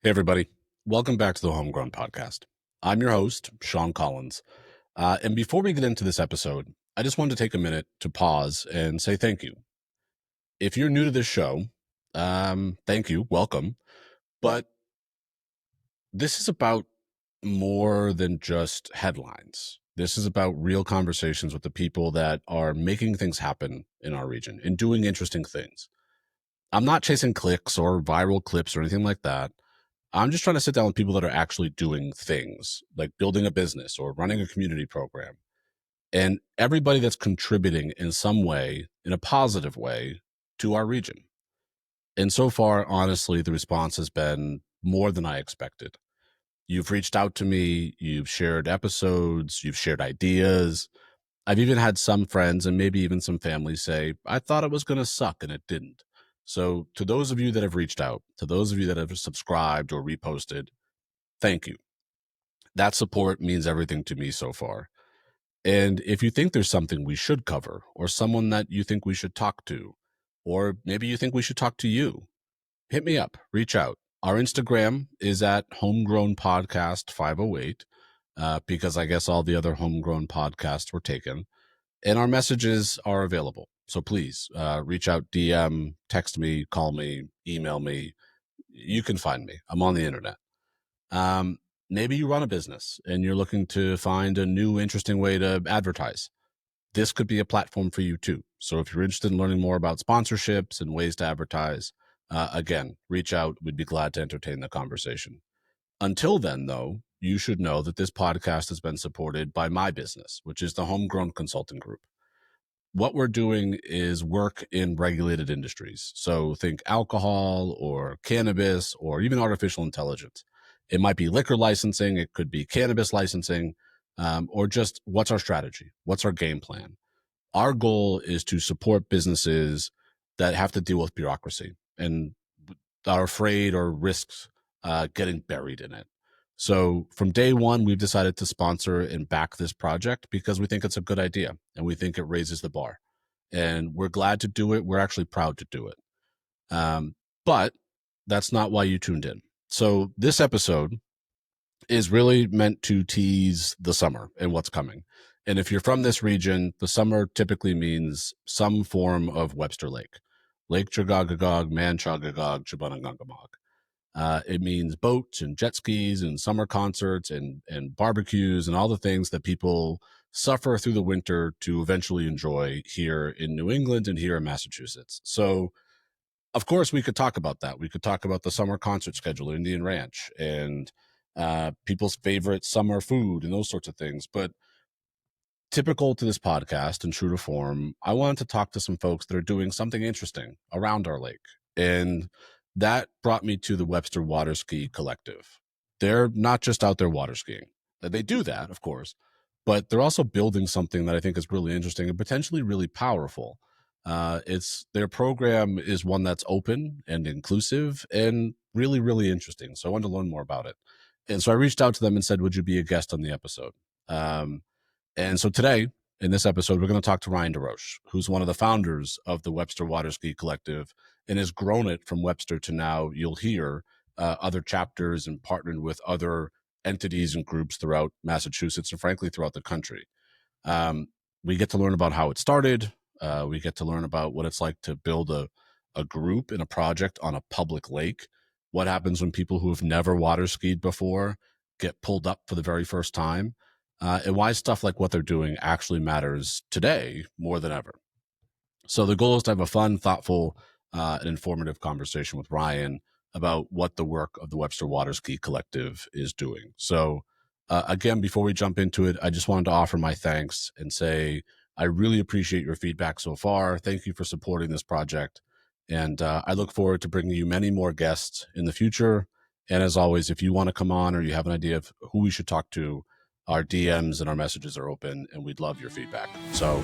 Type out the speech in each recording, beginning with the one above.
Hey, everybody. Welcome back to the Homegrown Podcast. I'm your host, Shawn Collins. And before we get into this episode, I just wanted to take a minute to pause and say thank you. If you're new to this show, thank you, welcome. But this is about more than just headlines. This is about real conversations with the people that are making things happen in our region and doing interesting things. I'm not chasing clicks or viral clips or anything like that. I'm just trying to sit down with people that are actually doing things like building a business or running a community program, and everybody that's contributing in some way, in a positive way, to our region. And so far, honestly, the response has been more than I expected. You've reached out to me, you've shared episodes, you've shared ideas. I've even had some friends and maybe even some families say, I thought it was going to suck and it didn't. So to those of you that have reached out, to those of you that have subscribed or reposted, thank you. That support means everything to me so far. And if you think there's something we should cover or someone that you think we should talk to, or maybe you think we should talk to you, hit me up, reach out. Our Instagram is at Homegrown Podcast 508, because I guess all the other Homegrown podcasts were taken. And our messages are available. So please reach out, DM, text me, call me, email me. You can find me. I'm on the internet. Maybe you run a business and you're looking to find a new, interesting way to advertise. This could be a platform for you too. So if you're interested in learning more about sponsorships and ways to advertise, again, reach out. We'd be glad to entertain the conversation. Until then, though, you should know that this podcast has been supported by my business, which is the Homegrown Consulting Group. What we're doing is work in regulated industries. So think alcohol or cannabis or even artificial intelligence. It might be liquor licensing. It could be cannabis licensing, or just what's our strategy? What's our game plan? Our goal is to support businesses that have to deal with bureaucracy and are afraid or risks getting buried in it. So from day one, we've decided to sponsor and back this project because we think it's a good idea and we think it raises the bar. And we're glad to do it. We're actually proud to do it. But that's not why you tuned in. So this episode is really meant to tease the summer and what's coming. And if you're from this region, the summer typically means some form of Webster Lake. Lake Chagagagog, Manchagagog, Chabanangangamog. It means boats and jet skis and summer concerts and barbecues and all the things that people suffer through the winter to eventually enjoy here in New England and here in Massachusetts. So, of course, we could talk about that. We could talk about the summer concert schedule at Indian Ranch and people's favorite summer food and those sorts of things. But typical to this podcast and true to form, I wanted to talk to some folks that are doing something interesting around our lake. And that brought me to the Webster Water Ski Collective. They're not just out there water skiing. They do that, of course, but they're also building something that I think is really interesting and potentially really powerful. Their program is one that's open and inclusive and really, really interesting. So I wanted to learn more about it. And so I reached out to them and said, would you be a guest on the episode? And so today, in this episode, we're going to talk to Ryan DesRoches, who's one of the founders of the Webster Water Ski Collective and has grown it from Webster to now you'll hear other chapters and partnered with other entities and groups throughout Massachusetts and frankly throughout the country. We get to learn about how it started. We get to learn about what it's like to build a group and a project on a public lake. What happens when people who have never water skied before get pulled up for the very first time, and why stuff like what they're doing actually matters today more than ever. So the goal is to have a fun, thoughtful, and informative conversation with Ryan about what the work of the Webster Water Ski Collective is doing. So again, before we jump into it, I just wanted to offer my thanks and say, I really appreciate your feedback so far. Thank you for supporting this project. And I look forward to bringing you many more guests in the future. And as always, if you want to come on or you have an idea of who we should talk to, our DMs and our messages are open and we'd love your feedback. So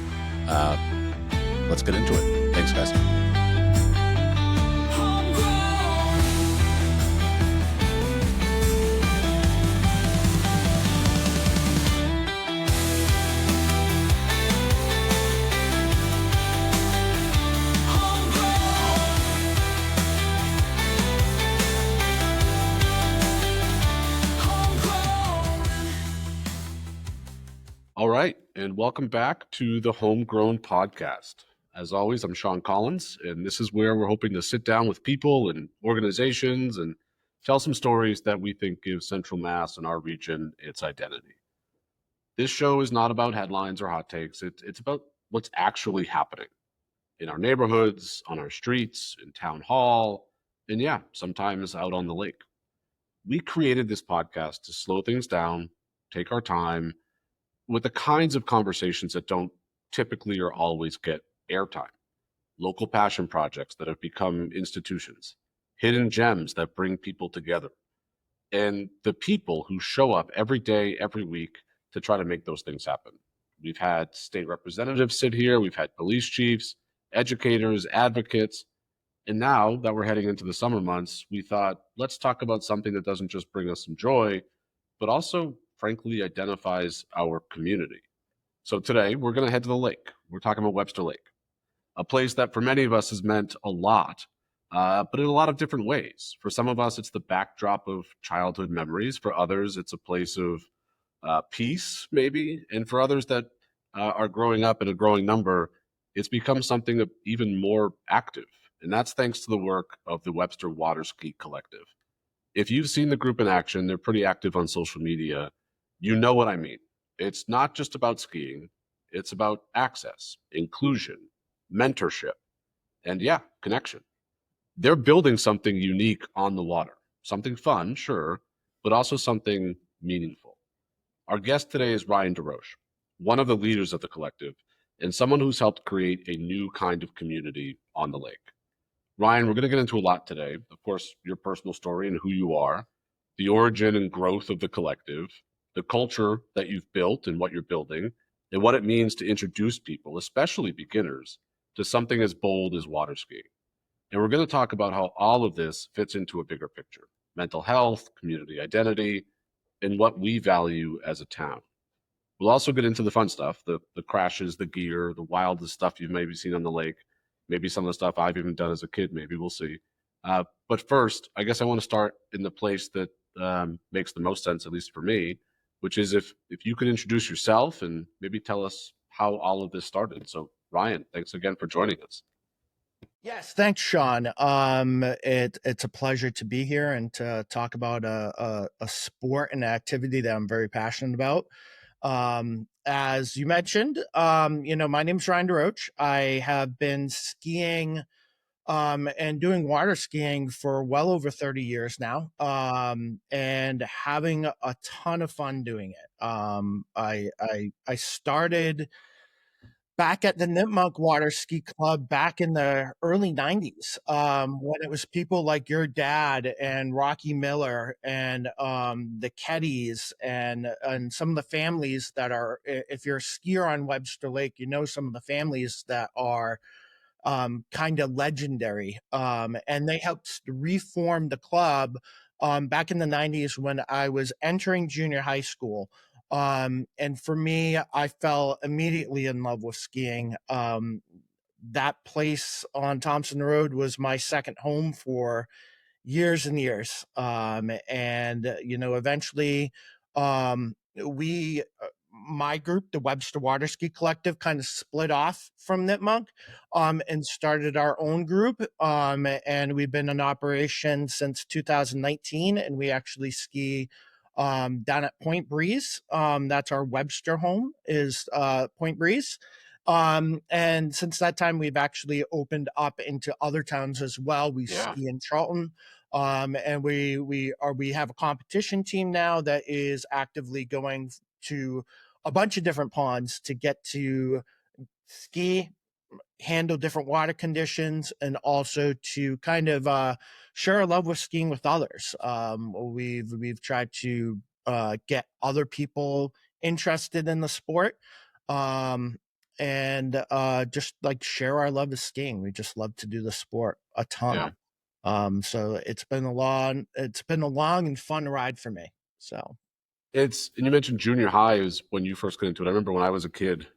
let's get into it. Thanks, guys. All right, and welcome back to the Homegrown Podcast. As always, I'm Shawn Collins, and this is where we're hoping to sit down with people and organizations and tell some stories that we think give Central Mass and our region its identity. This show is not about headlines or hot takes. It's about what's actually happening in our neighborhoods, on our streets, in town hall, and yeah, sometimes out on the lake. We created this podcast to slow things down, take our time, with the kinds of conversations that don't typically or always get airtime. Local passion projects that have become institutions, hidden gems that bring people together, and the people who show up every day, every week to try to make those things happen. We've had state representatives sit here, we've had police chiefs, educators, advocates, and now that we're heading into the summer months, we thought, let's talk about something that doesn't just bring us some joy, but also, frankly, identifies our community. So today we're going to head to the lake. We're talking about Webster Lake, a place that for many of us has meant a lot, but in a lot of different ways. For some of us, it's the backdrop of childhood memories. For others, it's a place of peace, maybe. And for others that are growing up in a growing number, it's become something even more active. And that's thanks to the work of the Webster Water Ski Collective. If you've seen the group in action, they're pretty active on social media. You know what I mean. It's not just about skiing. It's about access, inclusion, mentorship, and yeah, connection. They're building something unique on the water, something fun, sure, but also something meaningful. Our guest today is Ryan DesRoches, one of the leaders of the collective, and someone who's helped create a new kind of community on the lake. Ryan, we're going to get into a lot today. Of course, your personal story and who you are, the origin and growth of the collective, the culture that you've built and what you're building, and what it means to introduce people, especially beginners, to something as bold as water skiing. And we're going to talk about how all of this fits into a bigger picture: mental health, community identity, and what we value as a town. We'll also get into the fun stuff, the crashes, the gear, the wildest stuff you've maybe seen on the lake, maybe some of the stuff I've even done as a kid, maybe we'll see. But first, I guess I want to start in the place that makes the most sense, at least for me, which is if you could introduce yourself and maybe tell us how all of this started. So Ryan, thanks again for joining us. Yes, thanks, Shawn. It's a pleasure to be here and to talk about a sport and activity that I'm very passionate about. As you mentioned, my name's Ryan DesRoches. I have been skiing and doing water skiing for well over 30 years now, and having a ton of fun doing it. I started back at the Nipmuc Water Ski Club back in the early 90s, when it was people like your dad and Rocky Miller and the Keddys and some of the families that are, if you're a skier on Webster Lake, you know some of the families that are kind of legendary. And they helped reform the club back in the 90s when I was entering junior high school. And for me, I fell immediately in love with skiing. That place on Thompson Road was my second home for years and years. Eventually, we, my group, the Webster Water Ski Collective, kind of split off from Nipmuc, and started our own group. And we've been in operation since 2019, and we actually ski down at Point Breeze. That's our Webster home, is Point Breeze. And since that time, we've actually opened up into other towns as well. We ski in Charlton. And we have a competition team now that is actively going to a bunch of different ponds to get to ski, handle different water conditions, and also to kind of share a love with skiing with others. We've tried to get other people interested in the sport, and just like share our love of skiing. We just love to do the sport a ton. So it's been a long and fun ride for me. So And you mentioned junior high is when you first got into it. I remember when I was a kid,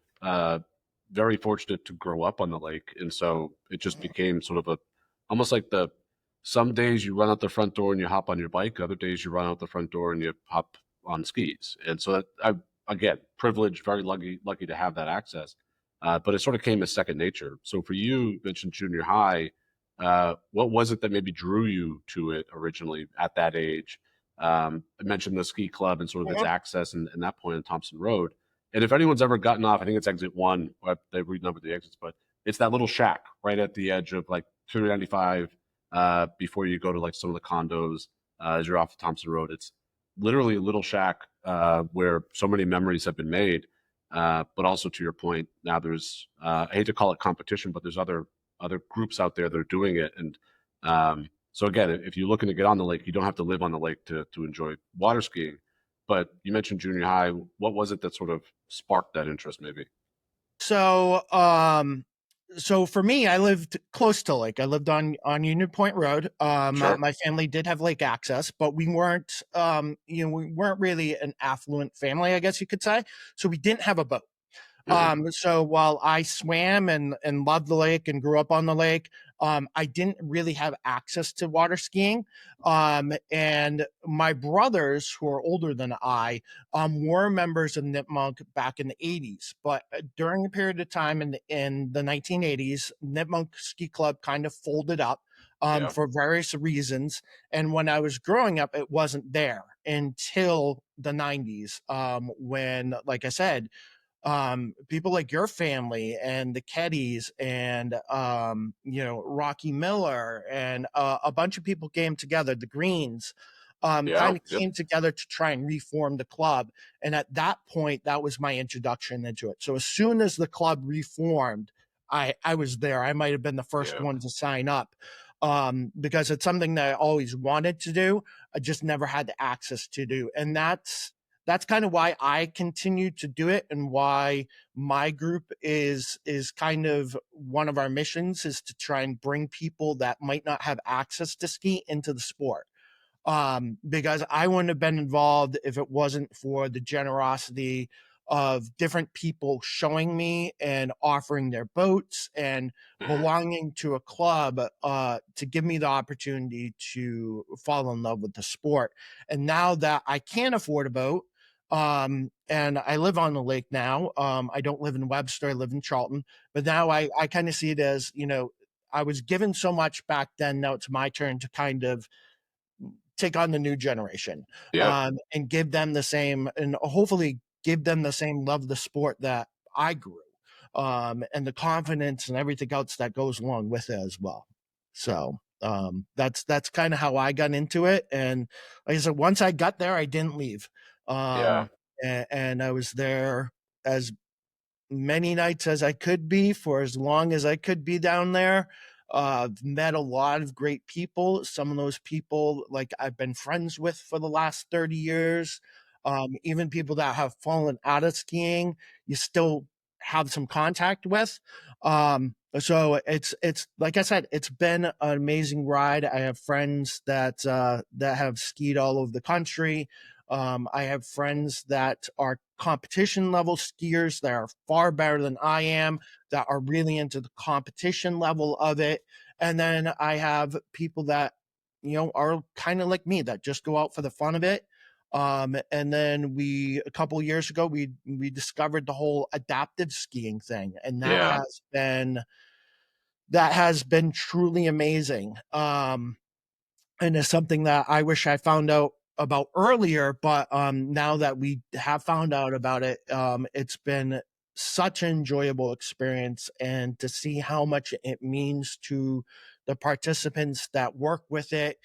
very fortunate to grow up on the lake. And so it just became sort of almost like some days you run out the front door and you hop on your bike. Other days you run out the front door and you hop on skis. And so I again, privileged, very lucky to have that access. But it sort of came as second nature. So for you mentioned junior high. What was it that maybe drew you to it originally at that age? I mentioned the ski club and sort of its access and that point on Thompson Road. And if anyone's ever gotten off, I think it's exit one. They renumbered the exits, but it's that little shack right at the edge of like 295 before you go to like some of the condos as you're off the Thompson Road. It's literally a little shack where so many memories have been made. But also to your point, now there's I hate to call it competition, but there's other groups out there that are doing it. And so again, if you're looking to get on the lake, you don't have to live on the lake to enjoy water skiing. But you mentioned junior high. What was it that sort of sparked that interest, maybe? So, so for me, I lived close to lake. I lived on Union Point Road. Sure. My family did have lake access, but we weren't, we weren't really an affluent family, I guess you could say. So we didn't have a boat. So while I swam and loved the lake and grew up on the lake, I didn't really have access to water skiing. And my brothers, who are older than I, were members of Nipmunk back in the 80s. But during a period of time in the 1980s, Nipmunk Ski Club kind of folded up for various reasons. And when I was growing up, it wasn't there until the 90s, when, like I said, people like your family and the Keddies and Rocky Miller and a bunch of people came together, the Greens, kind of came together to try and reform the club. And at that point, that was my introduction into it. So as soon as the club reformed, I was there. I might have been the first one to sign up, because it's something that I always wanted to do. I just never had the access to do. And that's kind of why I continue to do it, and why my group is kind of one of our missions is to try and bring people that might not have access to ski into the sport. Because I wouldn't have been involved if it wasn't for the generosity of different people showing me and offering their boats and belonging to a club to give me the opportunity to fall in love with the sport. And now that I can afford a boat, and I live on the lake now. I don't live in Webster, I live in Charlton, but now I kind of see it as, I was given so much back then. Now it's my turn to kind of take on the new generation, and give them the same, and hopefully give them the same love of the sport that I grew, and the confidence and everything else that goes along with it as well. So that's kind of how I got into it. And like I said, once I got there, I didn't leave. And I was there as many nights as I could be for as long as I could be down there. I've met a lot of great people. Some of those people, like, I've been friends with for the last 30 years. Even people that have fallen out of skiing, you still have some contact with. So it's like I said, it's been an amazing ride. I have friends that have skied all over the country. I have friends that are competition level skiers that are far better than I am, that are really into the competition level of it. And then I have people that, are kind of like me, that just go out for the fun of it. And then a couple of years ago, we discovered the whole adaptive skiing thing. And that has been truly amazing. And it's something that I wish I found out about earlier, but now that we have found out about it, it's been such an enjoyable experience, and to see how much it means to the participants that work with it,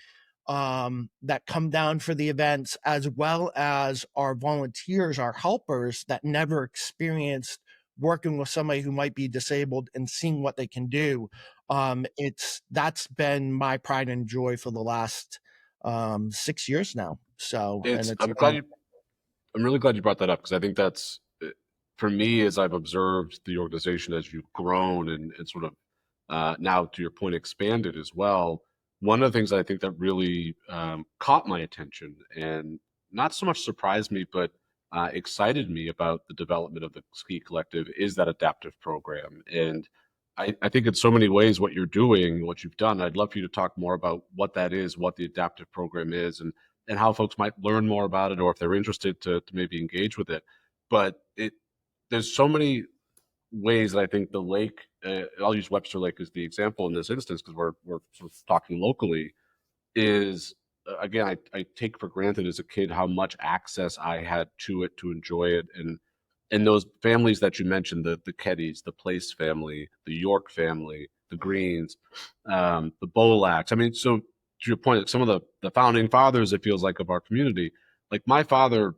that come down for the events, as well as our volunteers, our helpers that never experienced working with somebody who might be disabled and seeing what they can do. That's been my pride and joy for the last 6 years now. So, I'm really glad you brought that up, because I think that's, for me, as I've observed the organization as you've grown and sort of now, to your point, expanded as well. One of the things I think that really caught my attention, and not so much surprised me, but excited me about the development of the Ski Collective, is that adaptive program. And I think in so many ways what you're doing, what you've done, I'd love for you to talk more about what that is, what the adaptive program is, and how folks might learn more about it, or if they're interested to maybe engage with it. but there's so many ways that I think the lake, I'll use Webster Lake as the example in this instance because we're sort of talking locally, is again, I take for granted as a kid how much access I had to it to enjoy it. And those families that you mentioned, the Keddys, the Place family, the York family, the Greens, the Bolacks. I mean, so to your point, some of the founding fathers, it feels like, of our community, like my father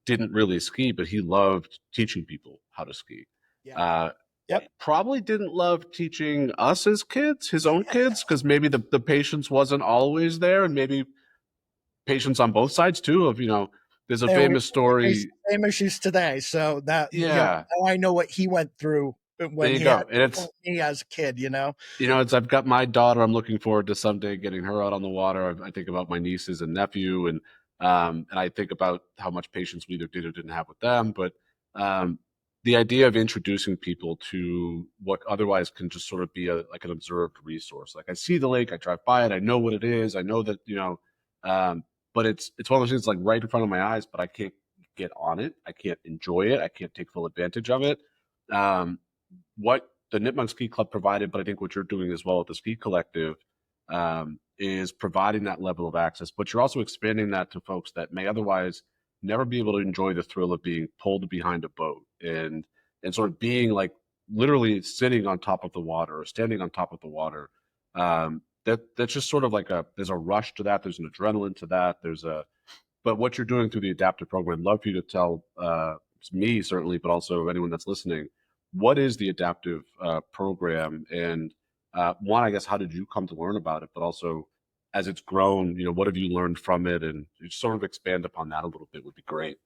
didn't really ski, but he loved teaching people how to ski. Yeah. Uh, Yep. Probably didn't love teaching us as kids, his own kids, because maybe the patience wasn't always there, and maybe patience on both sides too. Of there's a And we famous face story. the same issues today. So that, Yeah, now I know what he went through there when you he had go. And me as a kid. it's I've got my daughter. I'm looking forward to someday getting her out on the water. I think about my nieces and nephew, and I think about how much patience we either did or didn't have with them. But um, the idea of introducing people to what otherwise can just sort of be like an observed resource. Like I see the lake, I drive by it, I know what it is, I know that but it's one of those things like right in front of my eyes, but I can't get on it, I can't enjoy it, I can't take full advantage of it. Um, what the Nipmuc Ski Club provided, but I think what you're doing as well with the Ski Collective is providing that level of access. But you're also expanding that to folks that may otherwise never be able to enjoy the thrill of being pulled behind a boat and sort of being like literally sitting on top of the water or standing on top of the water. That's just sort of like there's a rush to that. There's an adrenaline to that. But what you're doing through the adaptive program, I'd love for you to tell me certainly, but also anyone that's listening, what is the adaptive program, and one, I guess, how did you come to learn about it, but also as it's grown, what have you learned from it, and just sort of expand upon that a little bit would be great.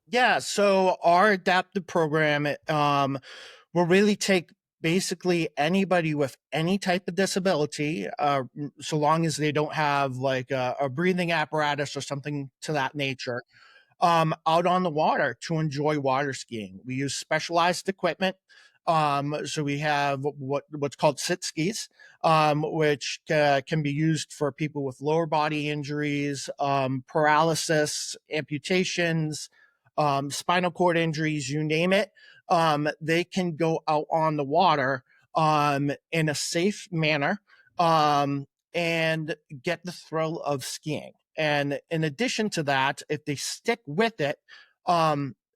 Yeah. So our adaptive program will really take basically anybody with any type of disability, so long as they don't have like a breathing apparatus or something to that nature, out on the water to enjoy water skiing. We use specialized equipment. So we have what's called sit skis, which can be used for people with lower body injuries, paralysis, amputations, spinal cord injuries, you name it. They can go out on the water in a safe manner and get the thrill of skiing. And in addition to that, if they stick with it,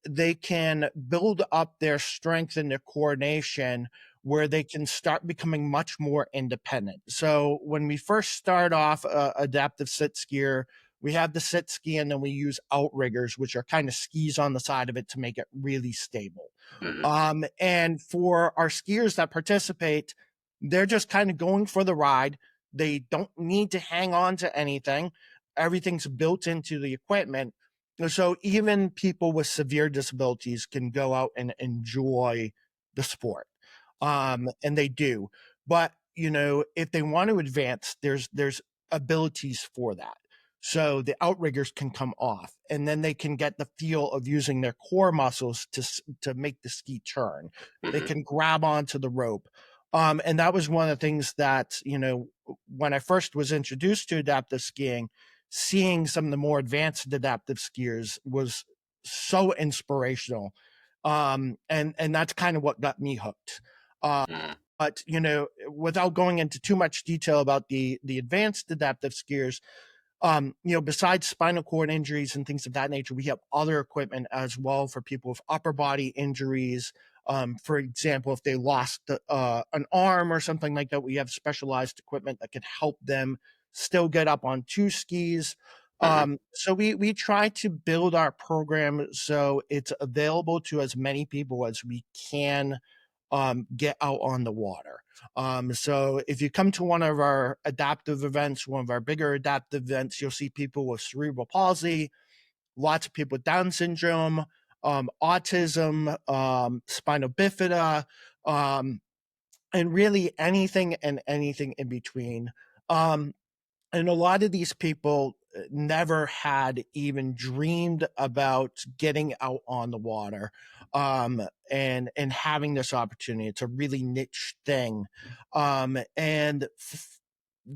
they can build up their strength and their coordination where they can start becoming much more independent. So when we first start off adaptive sit skier, we have the sit ski and then we use outriggers, which are kind of skis on the side of it to make it really stable. Mhm. And for our skiers that participate, they're just kind of going for the ride. They don't need to hang on to anything. Everything's built into the equipment. So even people with severe disabilities can go out and enjoy the sport. And they do. But, if they want to advance, there's abilities for that. So the outriggers can come off and then they can get the feel of using their core muscles to make the ski turn. They Mhm. can grab onto the rope. And that was one of the things that, when I first was introduced to adaptive skiing, seeing some of the more advanced adaptive skiers was so inspirational. And that's kind of what got me hooked. Mhm. But without going into too much detail about the advanced adaptive skiers, besides spinal cord injuries and things of that nature, we have other equipment as well for people with upper body injuries. For example, if they lost an arm or something like that, we have specialized equipment that can help them still get up on two skis. Mhm. So we try to build our program so it's available to as many people as we can get out on the water. So if you come to one of our adaptive events, one of our bigger adaptive events, you'll see people with cerebral palsy, lots of people with Down syndrome, autism, spinal bifida, and really anything and anything in between. And a lot of these people never had even dreamed about getting out on the water and having this opportunity. It's a really niche thing. And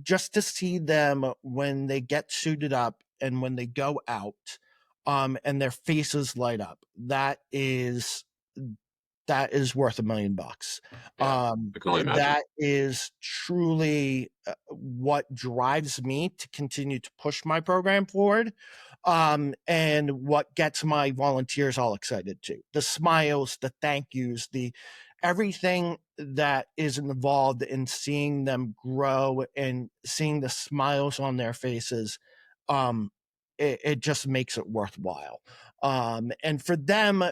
just to see them when they get suited up and when they go out, and their faces light up. That is worth $1 million. Yeah, I can only imagine. That is truly what drives me to continue to push my program forward, and what gets my volunteers all excited too. The smiles, the thank yous, the everything that is involved in seeing them grow and seeing the smiles on their faces. It just makes it worthwhile. And for them,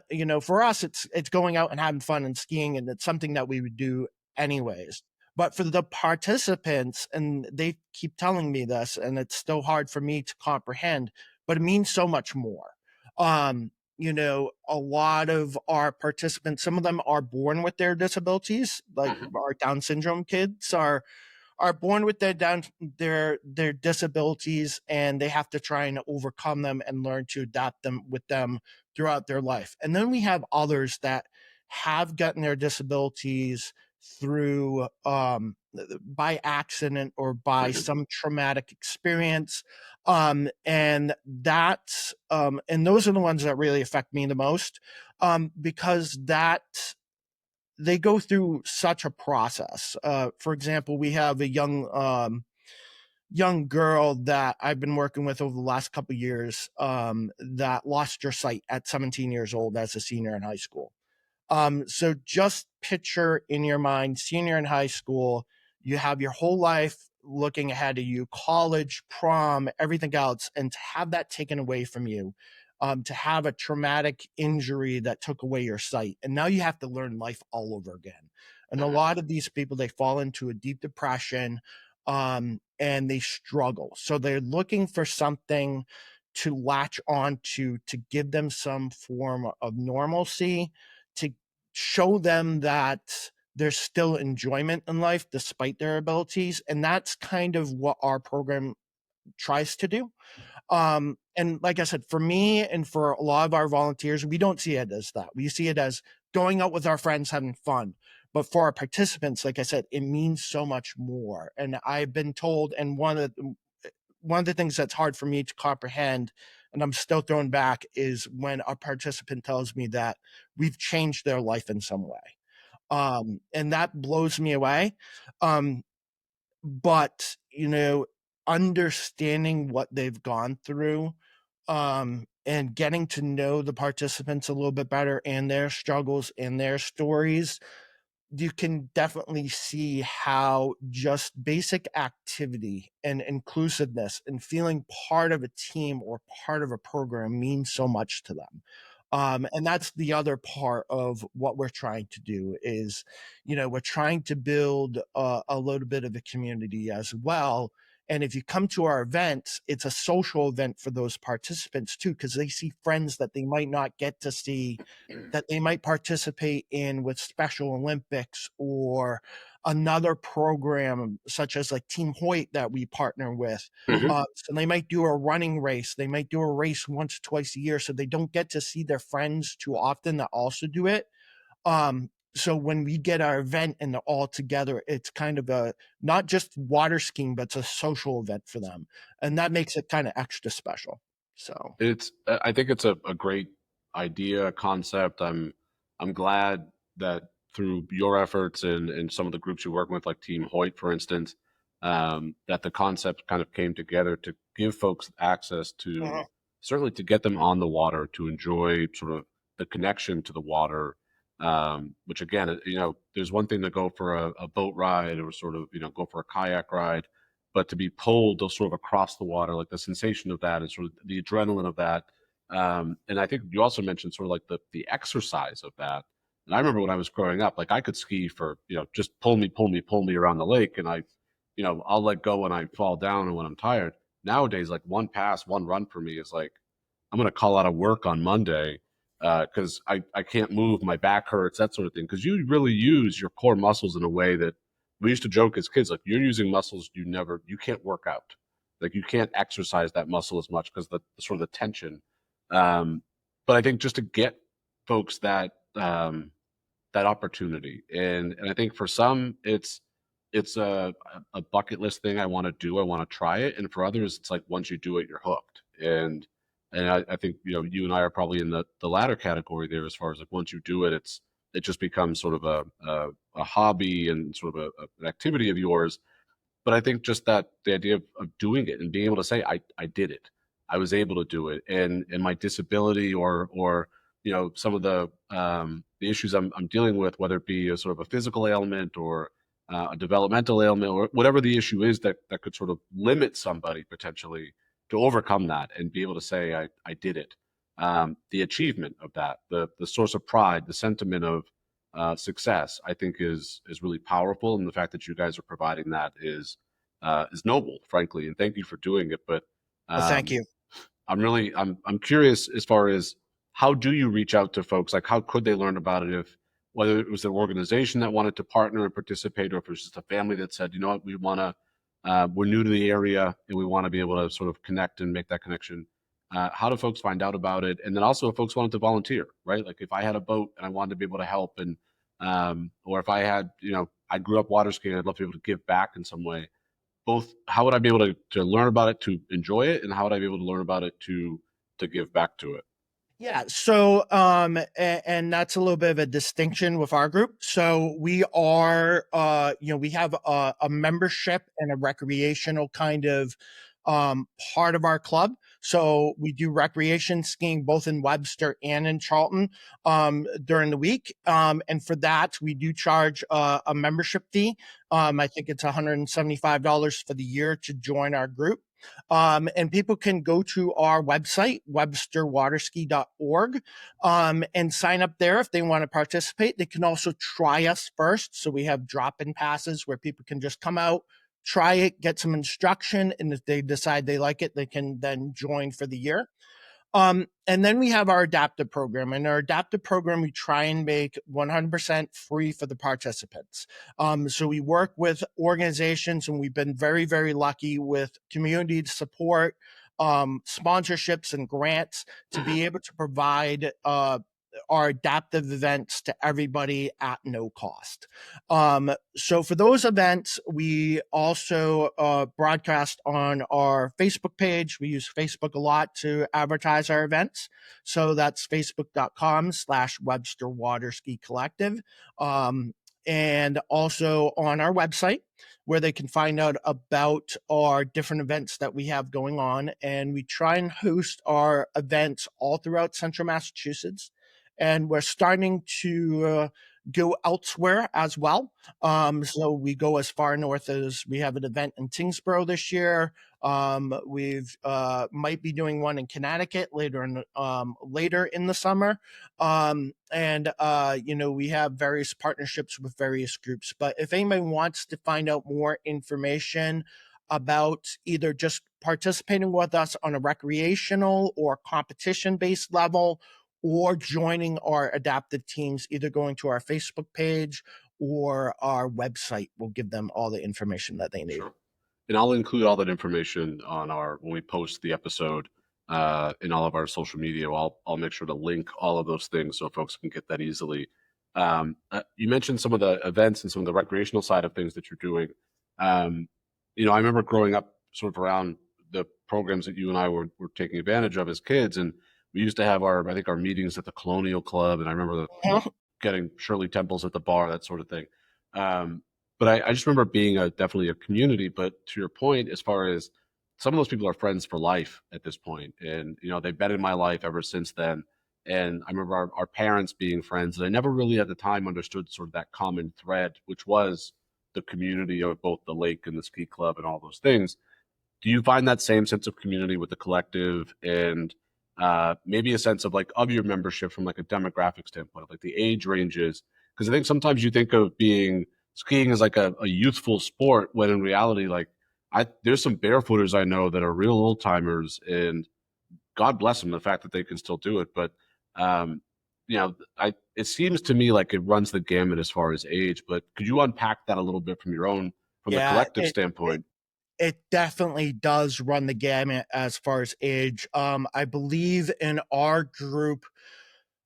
for us, it's going out and having fun and skiing, and it's something that we would do anyways. But for the participants, and they keep telling me this, and it's still hard for me to comprehend, but it means so much more. A lot of our participants, some of them are born with their disabilities, like our Down syndrome kids are born with their disabilities, and they have to try and overcome them and learn to adapt them with them throughout their life. And then we have others that have gotten their disabilities through by accident or by some traumatic experience, and that's and those are the ones that really affect me the most, because that they go through such a process. For example, we have a young girl that I've been working with over the last couple of years, that lost her sight at 17 years old as a senior in high school. So just picture in your mind, senior in high school, you have your whole life looking ahead of you, college, prom, everything else, and to have that taken away from you, to have a traumatic injury that took away your sight. And now you have to learn life all over again. And a lot of these people, they fall into a deep depression, and they struggle. So they're looking for something to latch on to give them some form of normalcy, to show them that there's still enjoyment in life despite their abilities. And that's kind of what our program tries to do. And like I said, for me and for a lot of our volunteers, we don't see it as that. We see it as going out with our friends, having fun. But for our participants, like I said, it means so much more. And I've been told, and one of the things that's hard for me to comprehend, and I'm still thrown back, is when a participant tells me that we've changed their life in some way. And that blows me away. But, understanding what they've gone through, and getting to know the participants a little bit better and their struggles and their stories, you can definitely see how just basic activity and inclusiveness and feeling part of a team or part of a program means so much to them. And that's the other part of what we're trying to do is, we're trying to build a little bit of a community as well. And if you come to our events, it's a social event for those participants too, because they see friends that they might not get to see, that they might participate in with Special Olympics or another program such as like Team Hoyt that we partner with. So they might do a running race. They might do a race once, twice a year. So they don't get to see their friends too often that also do it. So when we get our event and they're all together, it's kind of a, not just water skiing, but it's a social event for them. And that makes it kind of extra special. So I think it's a great idea, concept. I'm glad that through your efforts and some of the groups you work with, like Team Hoyt, for instance, that the concept kind of came together to give folks access to, certainly to get them on the water, to enjoy sort of the connection to the water. Which again, there's one thing to go for a boat ride or sort of, go for a kayak ride, but to be pulled sort of across the water, like the sensation of that and sort of the adrenaline of that. And I think you also mentioned sort of like the exercise of that. And I remember when I was growing up, like I could ski for, just pull me around the lake. And I'll let go when I fall down and when I'm tired. Nowadays, like one pass, one run for me is like, I'm going to call out of work on Monday because I can't move, my back hurts, that sort of thing. Because you really use your core muscles in a way that we used to joke as kids, like you're using muscles you can't work out. Like you can't exercise that muscle as much because the sort of the tension. But I think just to get folks that that opportunity, and I think for some it's a bucket list thing I want to do. I want to try it, and for others, it's like once you do it, you're hooked. And And I think, you and I are probably in the latter category there, as far as like once you do it, it just becomes sort of a hobby and sort of an activity of yours. But I think just that the idea of doing it and being able to say, I did it. I was able to do it. And my disability or some of the issues I'm dealing with, whether it be a sort of a physical ailment or a developmental ailment or whatever the issue is that could sort of limit somebody potentially to overcome that and be able to say, I did it. The achievement of that, the source of pride, the sentiment of success, I think is really powerful, and the fact that you guys are providing that is noble, frankly. And thank you for doing it. But Well, thank um, you. I'm curious as far as how do you reach out to folks? Like, how could they learn about it, if whether it was an organization that wanted to partner and participate, or if it was just a family that said, you know what, we want to, we're new to the area and we want to be able to sort of connect and make that connection. How do folks find out about it? And then also, if folks wanted to volunteer, right? Like if I had a boat and I wanted to be able to help, and or if I had, I grew up water skiing, I'd love to be able to give back in some way. Both, how would I be able to learn about it to enjoy it, and how would I be able to learn about it to give back to it? Yeah. So, and that's a little bit of a distinction with our group. So we are, we have a membership and a recreational kind of part of our club. So we do recreation skiing both in Webster and in Charlton during the week. And for that, we do charge a membership fee. I think it's $175 for the year to join our group. And people can go to our website, websterwaterski.org, and sign up there if they want to participate. They can also try us first. So we have drop-in passes where people can just come out, try it, get some instruction, and if they decide they like it, they can then join for the year. And then we have our adaptive program. And our adaptive program, we try and make 100% free for the participants. So we work with organizations, and we've been very, very lucky with community support, sponsorships, and grants to be able to provide our adaptive events to everybody at no cost. So for those events, we also broadcast on our Facebook page. We use Facebook a lot to advertise our events. So that's facebook.com/Webster Water Ski Collective. And also on our website, where they can find out about our different events that we have going on. And we try and host our events all throughout central Massachusetts. And we're starting to go elsewhere as well. So we go as far north as we have an event in Tingsboro this year. We've might be doing one in Connecticut later in the summer. We have various partnerships with various groups. But if anybody wants to find out more information about either just participating with us on a recreational or competition-based level, or joining our adaptive teams, either going to our Facebook page or our website will give them all the information that they need. Sure. And I'll include all that information on when we post the episode in all of our social media. I'll make sure to link all of those things so folks can get that easily. You mentioned some of the events and some of the recreational side of things that you're doing. I remember growing up sort of around the programs that you and I were taking advantage of as kids, and we used to have our meetings at the Colonial Club, and I remember getting Shirley Temples at the bar, that sort of thing. But I just remember being definitely a community. But to your point, as far as some of those people are friends for life at this point, and they've been in my life ever since then. And I remember our parents being friends, and I never really at the time understood sort of that common thread, which was the community of both the lake and the ski club and all those things. Do you find that same sense of community with the collective, and maybe a sense of of your membership from like a demographic standpoint, like the age ranges? Because I think sometimes you think of skiing as like a youthful sport, when in reality, there's some barefooters I know that are real old timers, and God bless them, the fact that they can still do it. But it seems to me like it runs the gamut as far as age. But could you unpack that a little bit from the collective standpoint? It definitely does run the gamut as far as age. I believe in our group,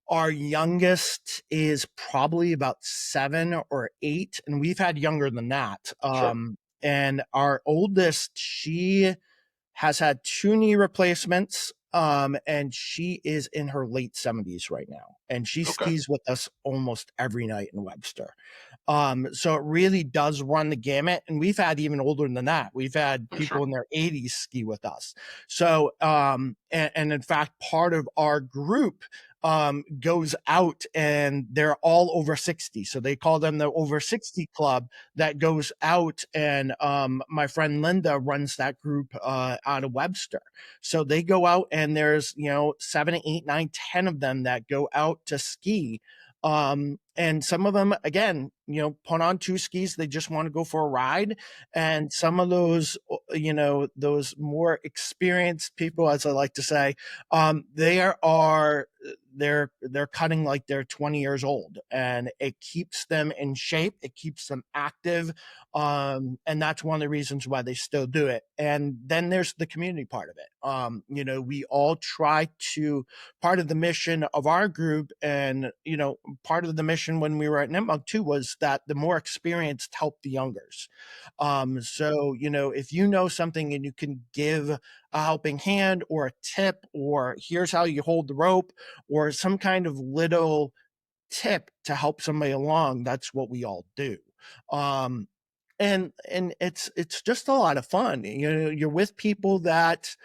our youngest is probably about 7 or 8, and we've had younger than that. Sure. And our oldest, she has had 2 knee replacements. And she is in her late 70s right now, and she Okay. skis with us almost every night in Webster. So it really does run the gamut, and we've had even older than that. We've had people in their 80s ski with us. So, and in fact, part of our group goes out, and they're all over 60. So they call them the over 60 club that goes out. And my friend Linda runs that group out of Webster. So they go out, and there's, 7, 8, 9, 10 of them that go out to ski. And some of them, again, put on 2 skis. They just want to go for a ride. And some of those, those more experienced people, as I like to say, they're cutting like they're 20 years old, and it keeps them in shape. It keeps them active. And that's one of the reasons why they still do it. And then there's the community part of it. We all try to, part of the mission of our group, and, part of the mission when we were at Nipmuc too, was that the more experienced help the youngers. So, if you know something and you can give a helping hand or a tip, or here's how you hold the rope, or some kind of little tip to help somebody along, that's what we all do. And it's just a lot of fun. You're with people that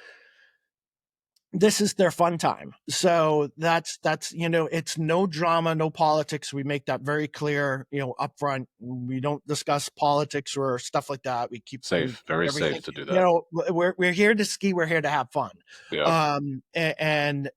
this is their fun time. So that's, it's no drama, no politics. We make that very clear, up front. We don't discuss politics or stuff like that. We keep Safe, very everything. safe to do that. We're here to ski. We're here to have fun. Yeah. And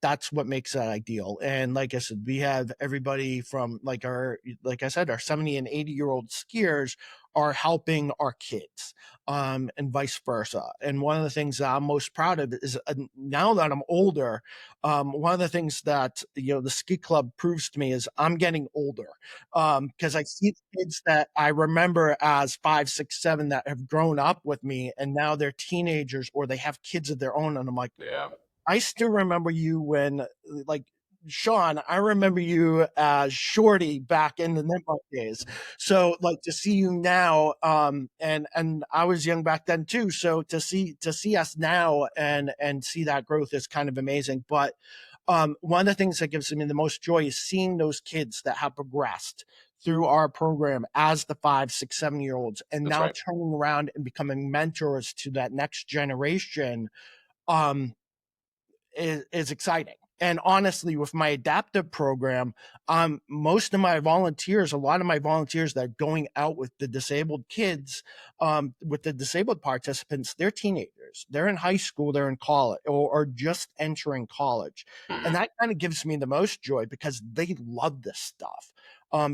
that's what makes that ideal. And like I said, we have everybody from like our 70 and 80-year-old skiers are helping our kids, and vice versa. And one of the things that I'm most proud of is, now that I'm older, one of the things that, the ski club proves to me is I'm getting older, because I see kids that I remember as 5, 6, 7 that have grown up with me, and now they're teenagers or they have kids of their own. And I'm like, Yeah. I still remember you when, like, Shawn, I remember you as Shorty back in the Nipmuc days. So, like, to see you now, and I was young back then too. So to see us now and see that growth is kind of amazing. But one of the things that gives me the most joy is seeing those kids that have progressed through our program as the 5, 6, 7-year-olds, and That's now right. turning around and becoming mentors to that next generation. Is exciting. And honestly, with my adaptive program, most of my volunteers, a lot of my volunteers that are going out with the disabled kids, with the disabled participants, they're teenagers. They're in high school, they're in college, or just entering college. And that kind of gives me the most joy because they love this stuff.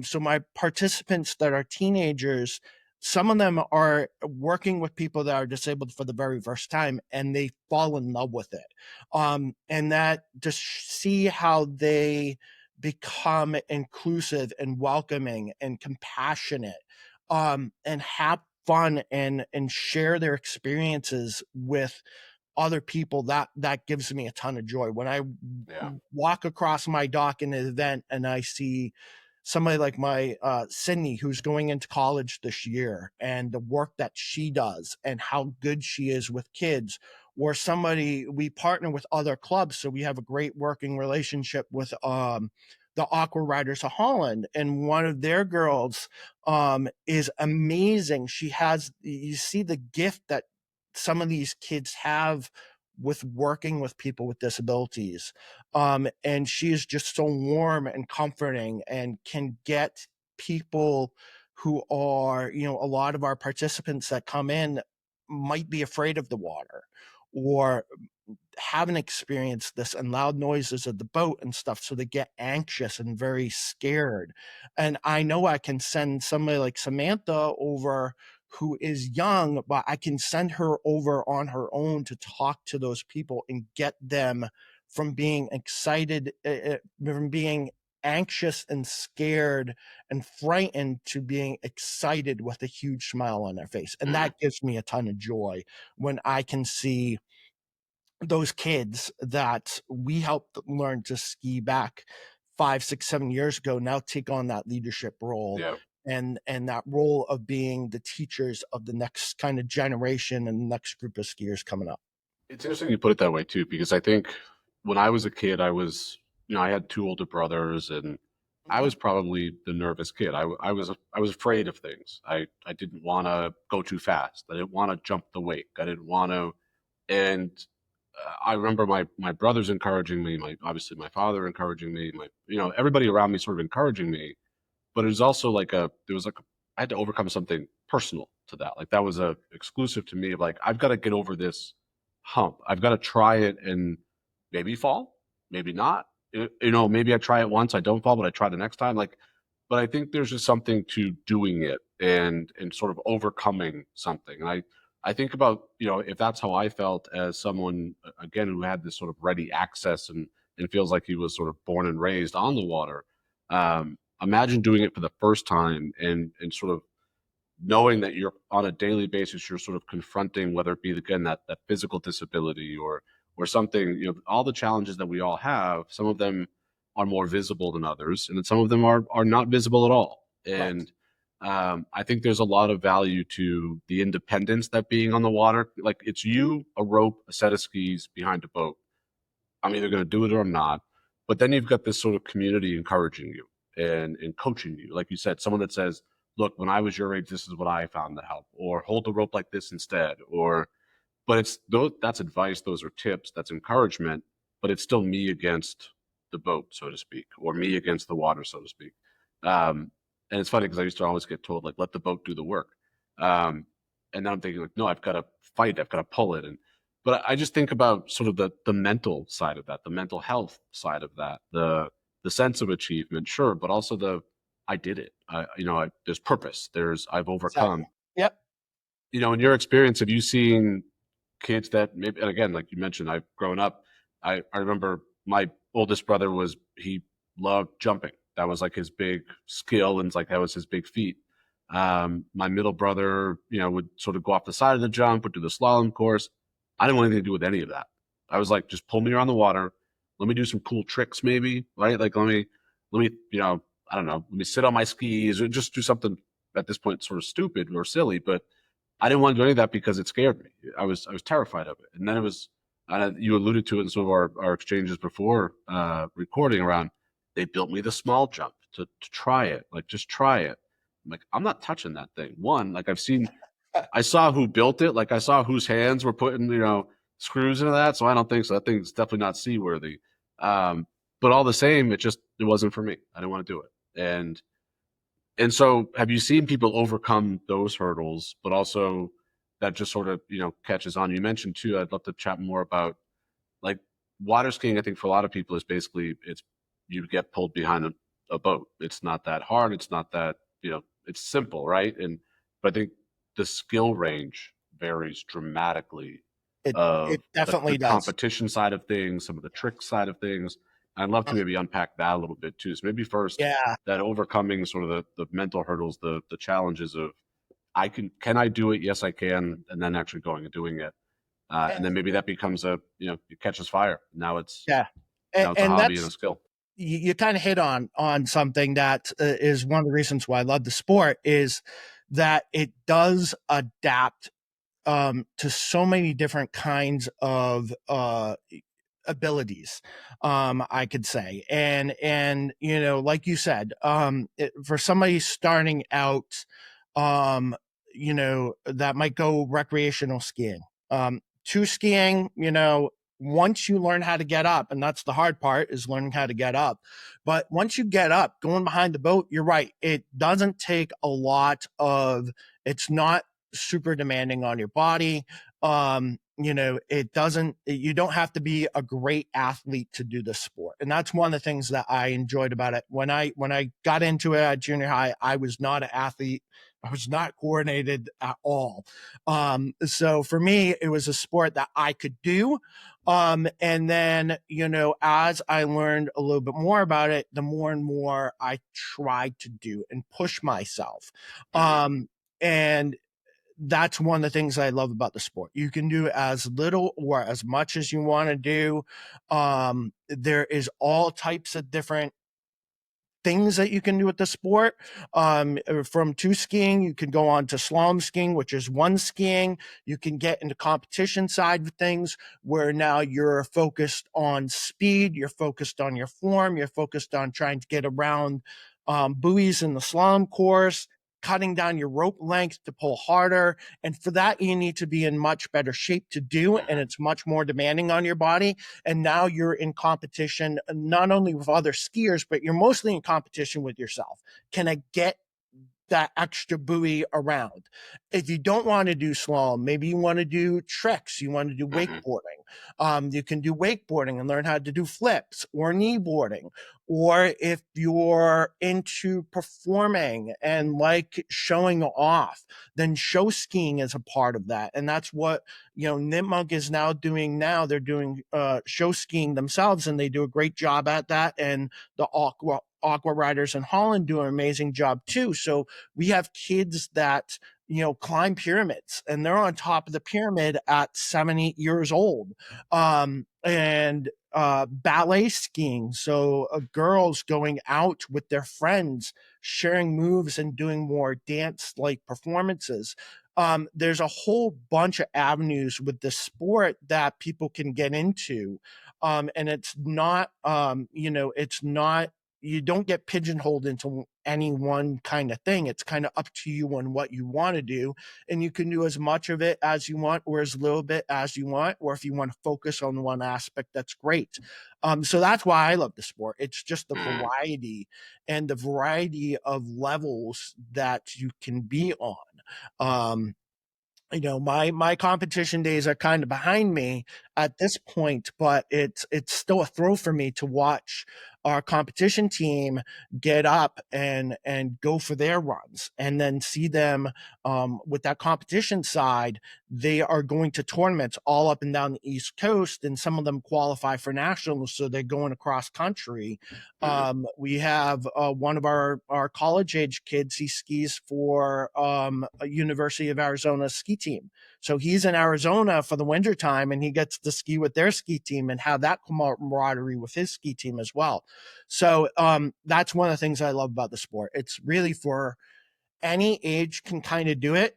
So my participants that are teenagers, some of them are working with people that are disabled for the very first time, and they fall in love with it. And that, to see how they become inclusive and welcoming and compassionate, and have fun and share their experiences with other people, that gives me a ton of joy. When I walk across my dock in an event and I see somebody like my Sydney, who's going into college this year, and the work that she does and how good she is with kids, or somebody, we partner with other clubs, so we have a great working relationship with the Aqua Riders of Holland, and one of their girls is amazing. She has, you see the gift that some of these kids have with working with people with disabilities. And she is just so warm and comforting, and can get people who are, a lot of our participants that come in might be afraid of the water, or haven't experienced this and loud noises of the boat and stuff. So they get anxious and very scared. And I know I can send somebody like Samantha over, who is young, but I can send her over on her own to talk to those people and get them from being excited, from being anxious and scared and frightened, to being excited with a huge smile on their face. And that gives me a ton of joy when I can see those kids that we helped learn to ski back 5, 6, 7 years ago now take on that leadership role. Yeah. And that role of being the teachers of the next kind of generation and the next group of skiers coming up. It's interesting you put it that way too, because I think when I was a kid, I had two older brothers, and I Mhm. was probably the nervous kid. I was afraid of things. I didn't want to go too fast. I didn't want to jump the wake. I didn't want to, and I remember my brothers encouraging me, my obviously my father encouraging me, my everybody around me sort of encouraging me, but it was also there was I had to overcome something personal to that. Like that was a exclusive to me of like I've got to get over this hump. I've got to try it and maybe fall, maybe not. Maybe I try it once, I don't fall, but I try the next time. But I think there's just something to doing it and sort of overcoming something. And I think about if that's how I felt as someone again who had this sort of ready access and feels like he was sort of born and raised on the water. Imagine doing it for the first time and sort of knowing that you're on a daily basis, you're sort of confronting whether it be again that physical disability or something, all the challenges that we all have. Some of them are more visible than others, and then some of them are not visible at all. Right. And I think there's a lot of value to the independence that being on the water, like it's you, a rope, a set of skis behind a boat. I'm either going to do it or I'm not. But then you've got this sort of community encouraging you and coaching you. Like you said, someone that says, look, when I was your age, this is what I found to help, or hold the rope like this instead, but that's advice, those are tips, that's encouragement, but it's still me against the boat, so to speak, or me against the water, so to speak. And it's funny because I used to always get told, like, let the boat do the work. Um, and then I'm thinking, like, no, I've got to fight, I've got to pull it. But I just think about sort of the mental side of that, the mental health side of that, the sense of achievement, sure, but also I did it. There's purpose. I've Exactly. overcome. Yep. In your experience, have you seen kids that maybe, and again, like you mentioned, I've grown up. I remember my oldest brother he loved jumping. That was like his big skill, and like that was his big feat. My middle brother, would sort of go off the side of the jump, would do the slalom course. I didn't want anything to do with any of that. I was like, just pull me around the water. Let me do some cool tricks, maybe, right? Like let me, I don't know, let me sit on my skis or just do something at this point sort of stupid or silly, but I didn't want to do any of that because it scared me. I was terrified of it. And then it was, you alluded to it in some of our exchanges before recording around, they built me the small jump to try it, like just try it. I'm like, I'm not touching that thing. One, like I saw who built it, like I saw whose hands were putting, screws into that. So I don't think so. That thing's definitely not seaworthy. But all the same, it wasn't for me. I didn't want to do it. And so have you seen people overcome those hurdles, but also that just sort of, catches on? You mentioned too, I'd love to chat more about like water skiing. I think for a lot of people is basically you get pulled behind a boat. It's not that hard. It's not that, it's simple, right? But I think the skill range varies dramatically It of the definitely does. competition side of things, some of the trick side of things. I'd love to maybe unpack that a little bit too. So maybe first Yeah. that overcoming sort of the mental hurdles, the challenges of can I do it? Yes, I can, and then actually going and doing it, and And then maybe that becomes it catches fire. yeah. Now it's a And hobby and a that's skill. you kind of hit on something that is one of the reasons why I love the sport is that it does adapt to so many different kinds of abilities, I could say. And like you said, for somebody starting out, that might go recreational skiing, to skiing, once you learn how to get up, and that's the hard part is learning how to get up. But once you get up, going behind the boat, you're right. It doesn't take a lot of, it's not super demanding on your body. It doesn't, you don't have to be a great athlete to do the sport. And that's one of the things that I enjoyed about it. When I got into it at junior high, I was not an athlete. I was not coordinated at all. So for me, it was a sport that I could do. And then, as I learned a little bit more about it, the more and more I tried to do and push myself. And that's one of the things I love about the sport. You can do as little or as much as you want to do. There is all types of different things that you can do with the sport. From two skiing, you can go on to slalom skiing, which is one skiing. You can get into competition side of things where now you're focused on speed, you're focused on your form, you're focused on trying to get around buoys in the slalom course, cutting down your rope length to pull harder. And for that, you need to be in much better shape to do. And it's much more demanding on your body. And now you're in competition, not only with other skiers, but you're mostly in competition with yourself. Can I get that extra buoy around? If you don't want to do slalom, maybe you want to do tricks, you want to do wakeboarding. You can do wakeboarding and learn how to do flips or kneeboarding. Or if you're into performing and like showing off, then show skiing is a part of that. And that's what, Nipmunk is now doing now. They're doing show skiing themselves, and they do a great job at that. And the aqua riders in Holland do an amazing job too. So we have kids that climb pyramids, and they're on top of the pyramid at 7, 8 years old. And ballet skiing, so girls going out with their friends, sharing moves and doing more dance like performances. There's a whole bunch of avenues with the sport that people can get into. And it's not, it's not, you don't get pigeonholed into any one kind of thing. It's kind of up to you on what you want to do. And you can do as much of it as you want, or as little bit as you want, or if you want to focus on one aspect, that's great. So that's why I love the sport. It's just the variety and the variety of levels that you can be on. My competition days are kind of behind me at this point, but it's still a thrill for me to watch our competition team get up and go for their runs, and then see them with that competition side. They are going to tournaments all up and down the East Coast, and some of them qualify for nationals, so they're going across country. We have one of our college age kids. He skis for a University of Arizona ski team. So he's in Arizona for the winter time, and he gets to ski with their ski team and have that camaraderie with his ski team as well. So that's one of the things I love about the sport. It's really for any age can kind of do it.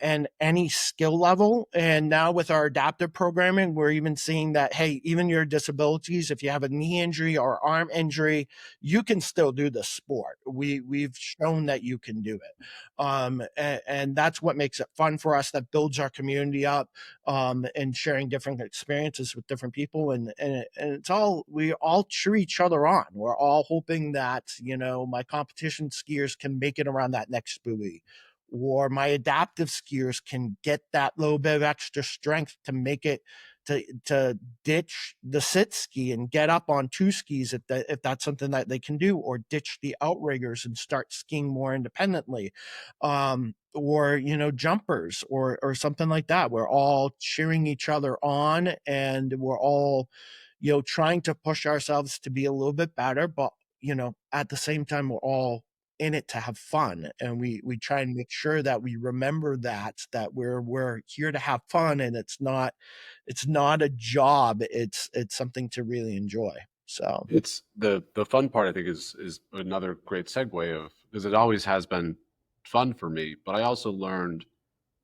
And any skill level. And now with our adaptive programming, we're even seeing that, hey, even your disabilities, if you have a knee injury or arm injury, you can still do the sport. We've shown that you can do it. And that's what makes it fun for us. That builds our community up, and sharing different experiences with different people. And it's all, we all cheer each other on. We're all hoping that, my competition skiers can make it around that next buoy, or my adaptive skiers can get that little bit of extra strength to make it to ditch the sit ski and get up on two skis if that's something that they can do, or ditch the outriggers and start skiing more independently, or jumpers or something like that. We're all cheering each other on, and we're all trying to push ourselves to be a little bit better, but at the same time, we're all in it to have fun. And we try and make sure that we remember that we're here to have fun, and it's not a job. It's something to really enjoy. So It's the fun part, I think, is another great segue of, because it always has been fun for me, but I also learned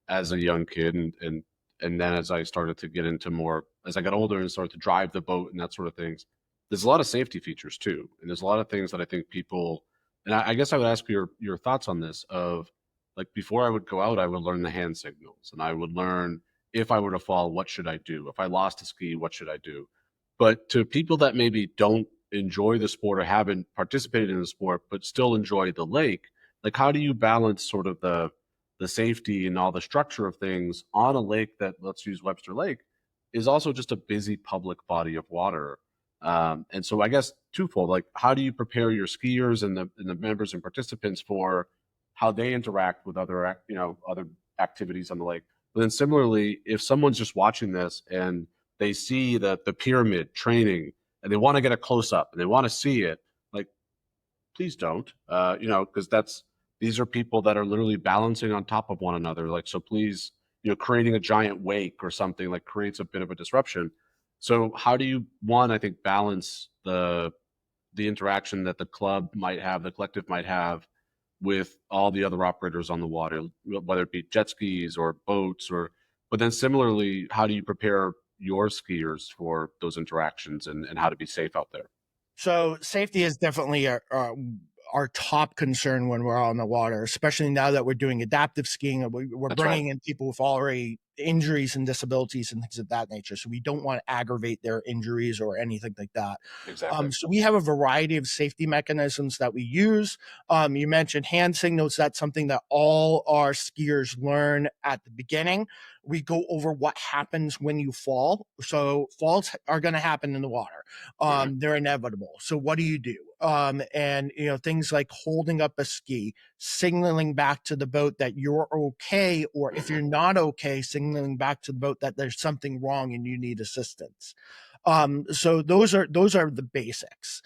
as a young kid, and then as I started to get into more, as I got older and started to drive the boat and that sort of things, there's a lot of safety features too. And there's a lot of things that I think people, and I guess I would ask your thoughts on this of, like, before I would go out, I would learn the hand signals, and I would learn, if I were to fall, what should I do? If I lost a ski, what should I do? But to people that maybe don't enjoy the sport or haven't participated in the sport, but still enjoy the lake, like, how do you balance sort of the safety and all the structure of things on a lake that, let's use Webster Lake, is also just a busy public body of water? And so I guess twofold, like, how do you prepare your skiers and the members and participants for how they interact with other activities on the lake? But then similarly, if someone's just watching this and they see the pyramid training and they want to get a close up and they want to see it, like, please don't, because these are people that are literally balancing on top of one another. Like, so please, creating a giant wake or something, like, creates a bit of a disruption. So how do you, one, I think, balance the the interaction that the club might have, the collective might have with all the other operators on the water, whether it be jet skis or boats, or but then similarly, how do you prepare your skiers for those interactions and how to be safe out there? So safety is definitely our top concern when we're on the water, especially now that we're doing adaptive skiing. And we're That's right. bringing in people with already injuries and disabilities and things of that nature. So we don't want to aggravate their injuries or anything like that. Exactly. So we have a variety of safety mechanisms that we use. You mentioned hand signals. That's something that all our skiers learn at the beginning. We go over what happens when you fall. So falls are going to happen in the water. Right. They're inevitable. So what do you do? And things like holding up a ski, signaling back to the boat that you're okay, or if you're not okay, signaling back to the boat that there's something wrong and you need assistance. So those are the basics.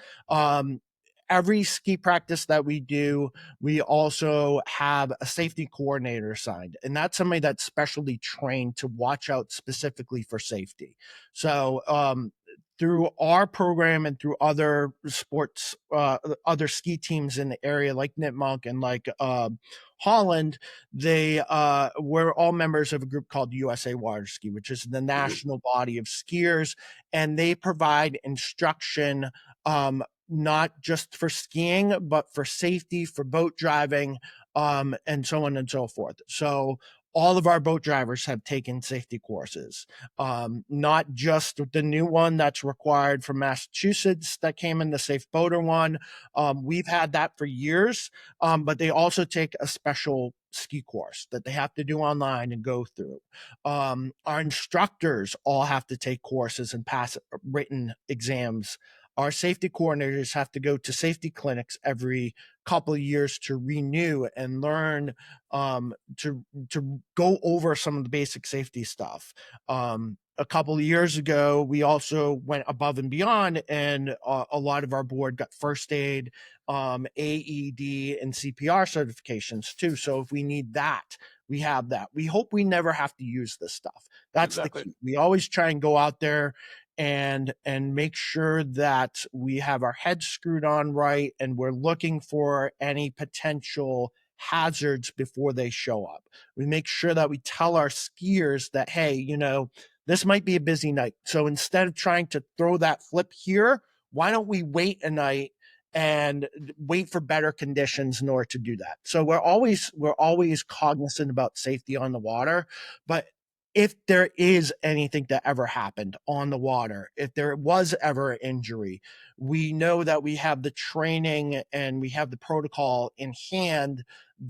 Every ski practice that we do, we also have a safety coordinator assigned, and that's somebody that's specially trained to watch out specifically for safety. So through our program and through other sports, other ski teams in the area like Nipmuc and like Holland, we're all members of a group called USA Water Ski, which is the national body of skiers, and they provide instruction not just for skiing, but for safety, for boat driving, and so on and so forth. So all of our boat drivers have taken safety courses, not just the new one that's required from Massachusetts that came in, the Safe Boater one. We've had that for years, but they also take a special ski course that they have to do online and go through. Our instructors all have to take courses and pass written exams. Our safety coordinators have to go to safety clinics every couple of years to renew and learn, to go over some of the basic safety stuff. A couple of years ago, we also went above and beyond, and a lot of our board got first aid, AED, and CPR certifications too. So if we need that, we have that. We hope we never have to use this stuff. That's Exactly. the key. We always try and go out there and make sure that we have our heads screwed on right, and we're looking for any potential hazards before they show up. We make sure that we tell our skiers that, hey, this might be a busy night. So instead of trying to throw that flip here, why don't we wait a night and wait for better conditions in order to do that? So we're always cognizant about safety on the water, but if there is anything that ever happened on the water, if there was ever an injury, we know that we have the training and we have the protocol in hand